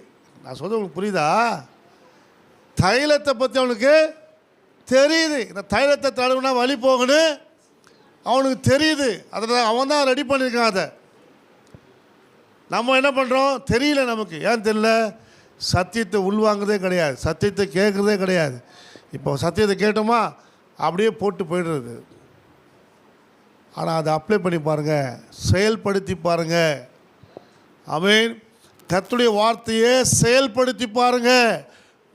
நான் சொல்கிறது உங்களுக்கு புரியுதா? தைலத்தை பற்றி அவனுக்கு தெரியுது. இந்த தைலத்தை தடவுனா வலி போகணும் அவனுக்கு தெரியுது. அதில் அவன் தான் ரெடி பண்ணியிருக்கான். அதை நம்ம என்ன பண்ணுறோம்? தெரியல நமக்கு. ஏன் தெரியல? சத்தியத்தை உள்வாங்குறதே கிடையாது, சத்தியத்தை கேட்குறதே கிடையாது. இப்போ சத்தியத்தை கேட்டோமா அப்படியே போட்டு போய்டுறது. ஆனால் அதை அப்ளை பண்ணி பாருங்கள், செயல்படுத்தி பாருங்கள். ஆமென். கர்த்தருடைய வார்த்தையை செயல்படுத்தி பாருங்கள்.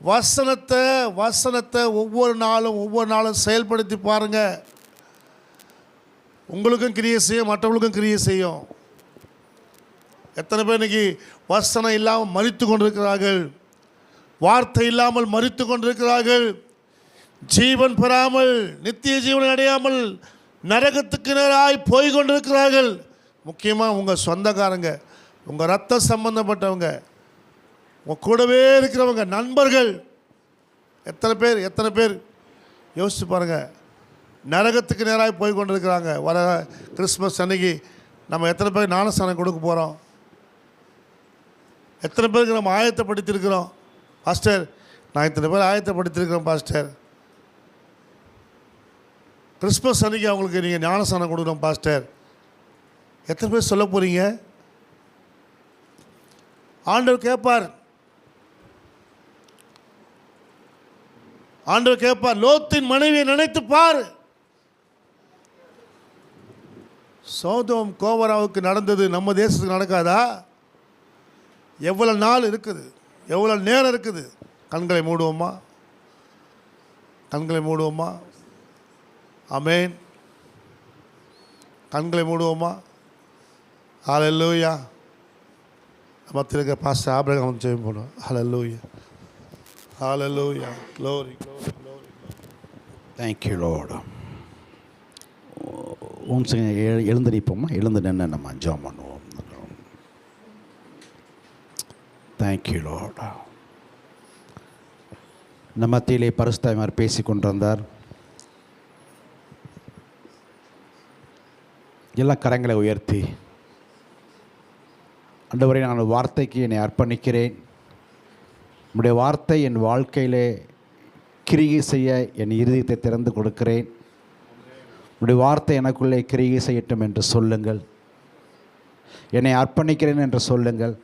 வசனத்தை ஒவ்வொரு நாளும் செயல்படுத்தி பாருங்கள். உங்களுக்கும் கிரியை செய்யும், மற்றவங்களுக்கும் கிரியை செய்யும். எத்தனை பேர் இன்னைக்கு வசனம் இல்லாமல் மரித்து கொண்டிருக்கிறார்கள், வார்த்தை இல்லாமல் மரித்து கொண்டிருக்கிறார்கள், ஜீவன் பெறாமல் நித்திய ஜீவனை அடையாமல் நரகத்துக்கு நேராய் போய் கொண்டிருக்கிறார்கள். முக்கியமாக உங்கள் சொந்தக்காரங்க, உங்கள் ரத்த சம்பந்தப்பட்டவங்க, உங்கள் கூடவே இருக்கிறவங்க, நண்பர்கள். எத்தனை பேர் யோசிச்சு பாருங்கள், நரகத்துக்கு நேராக போய் கொண்டிருக்கிறாங்க. வர கிறிஸ்மஸ் அன்னைக்கு நம்ம எத்தனை பேர் ஞானஸ்நானம் கொடுக்க போகிறோம்? எத்தனை பேருக்கு நம்ம ஆயத்தப்படுத்தியிருக்கிறோம்? பாஸ்டர், நான் இத்தனை பேர் ஆயத்தப்படுத்தியிருக்கிறேன் பாஸ்டர். கிறிஸ்மஸ் அன்னைக்கு அவங்களுக்கு நீங்கள் ஞானஸ்நானம் கொடுக்கணும் பாஸ்டர். எத்தனை பேர் சொல்ல போகிறீங்க? ஆண்டவர் கேட்பார். லோத்தின் மனைவியை நினைத்து பார். சோதோம் கோமராவுக்கு நடந்தது நம்ம தேசத்துக்கு நடக்காதா? எவ்வளோ நாள் இருக்குது, எவ்வளோ நேரம் இருக்குது? கண்களை மூடுவோமா? ஆமென். கண்களை மூடுவோமா? ஹல்லேலூயா. நம்ம திருக்க பாஸ்டர் ஆபிரகாம் ஜெபம் பண்ணுவோம். ஹல்லேலூயா. Glory. Thank you, Lord. எழுந்து நிற்போமா? எழுந்து நின்று நம்ம ஜெபம் பண்ணுவோம். Thank you, Lord. நம்ம மத்தியிலே பரிசுத்தாவியார் பேசி கொண்டிருந்தார். எல்லா கரங்களை உயர்த்தி, ஆண்டவரே, நான் வார்த்தைக்கு என்னை அர்ப்பணிக்கிறேன். உம்முடைய வார்த்தை என் வாழ்க்கையிலே கிரியை செய்ய என் இருதயத்தை திறந்து கொடுக்கிறேன். உம்முடைய வார்த்தை எனக்குள்ளே கிரியை செய்யட்டும் என்று சொல்லுங்கள். என்னை அர்ப்பணிக்கிறேன் என்று சொல்லுங்கள்.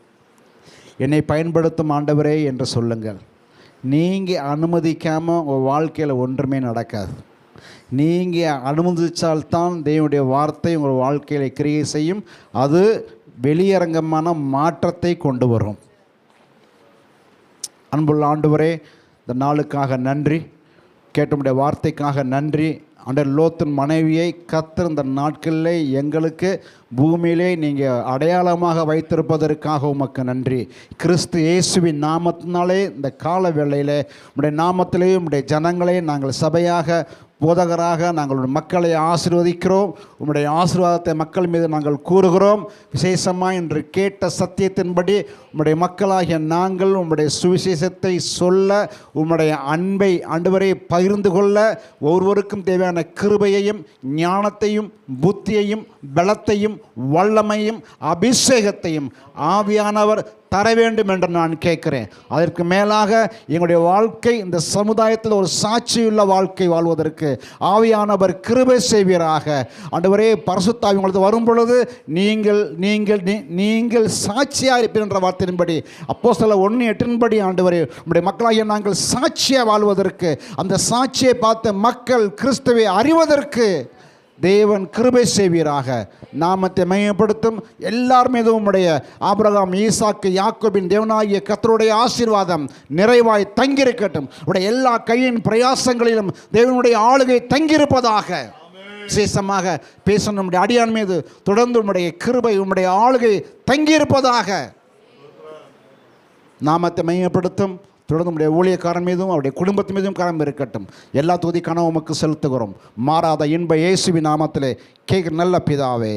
என்னை பயன்படுத்தும் ஆண்டவரே என்று சொல்லுங்கள். நீங்கள் அனுமதிக்காமல் உங்கள் வாழ்க்கையில் ஒன்றுமே நடக்காது. நீங்கள் அனுமதித்தால்தான் தேவனுடைய வார்த்தை உங்கள் வாழ்க்கையில் கிரியை செய்யும். அது வெளியரங்கமான மாற்றத்தை கொண்டு வரும். அன்புள்ள ஆண்டவரே, இந்த நாளுக்காக நன்றி, கேட்டமுடைய வார்த்தைக்காக நன்றி. ஆண்டவர் லோத்தின் மனைவியை கர்த்தர் இந்த நாட்களிலே எங்களுக்கு பூமியிலே நீங்கள் அடையாளமாக வைத்திருப்பதற்காக உமக்கு நன்றி. கிறிஸ்து இயேசுவின் நாமத்தினாலே இந்த கால வேளையில் உம்முடைய நாமத்திலே உம்முடைய ஜனங்களே நாங்கள் சபையாக போதகராக நாங்கள் மக்களை ஆசீர்வதிக்கிறோம். உம்முடைய ஆசீர்வாதத்தை மக்கள் மீது நாங்கள் கூறுகிறோம். விசேஷமாக இன்று கேட்ட சத்தியத்தின்படி உம்முடைய மக்களாகிய நாங்கள் உம்முடைய சுவிசேஷத்தை சொல்ல, உம்முடைய அன்பை ஆண்டவரை பகிர்ந்து கொள்ள, ஒவ்வொருவருக்கும் தேவையான கிருபையையும் ஞானத்தையும் புத்தியையும் பலத்தையும் வல்லமையும் அபிஷேகத்தையும் ஆவியானவர் தர வேண்டும் என்று நான் கேட்கிறேன். அதற்கு மேலாக எங்களுடைய வாழ்க்கை இந்த சமுதாயத்தில் ஒரு சாட்சியுள்ள வாழ்க்கை வாழ்வதற்கு ஆவியானவர் கிருபை செய்வீராக. ஆண்டவரே, பரிசுத்த ஆவி உங்களுக்கு வரும் பொழுது நீங்கள் சாட்சியாக இருப்பீர் என்ற வார்த்தையின்படி அப்போஸ்தலர் 1:8 ஆண்டவரே, உம்முடைய மக்களாகிய நாங்கள் சாட்சியாக வாழ்வதற்கு, அந்த சாட்சியை பார்த்த மக்கள் கிறிஸ்துவை அறிவதற்கு தேவன் கிருபை செய்வீராக. நாமத்தை மையப்படுத்தும் எல்லார் மீதும் உம்முடைய ஆபிரகாம், ஈசாக்கு, யாக்கோபின் தேவனாகிய கர்த்தருடைய ஆசீர்வாதம் நிறைவாய் தங்கியிருக்கட்டும். உடைய எல்லா கையின் பிரயாசங்களிலும் தேவனுடைய ஆளுகை தங்கியிருப்பதாக. விசேஷமாக பேசணும் நம்முடைய அடியான் மீது தொடர்ந்து உம்முடைய கிருபை, உம்முடைய ஆளுகை தங்கியிருப்பதாக. நாமத்தை மையப்படுத்தும் தொடர்ந்து நம்முடைய ஊழியக்காரன் மீதும் அவருடைய குடும்பத்தின் மீதும் கரம் இருக்கட்டும். எல்லா துதிக்கான உமக்கு செலுத்துகிறோம். மாறாத இன்ப இயேசுவின் நாமத்திலே கேட்கிற நல்ல பிதாவே.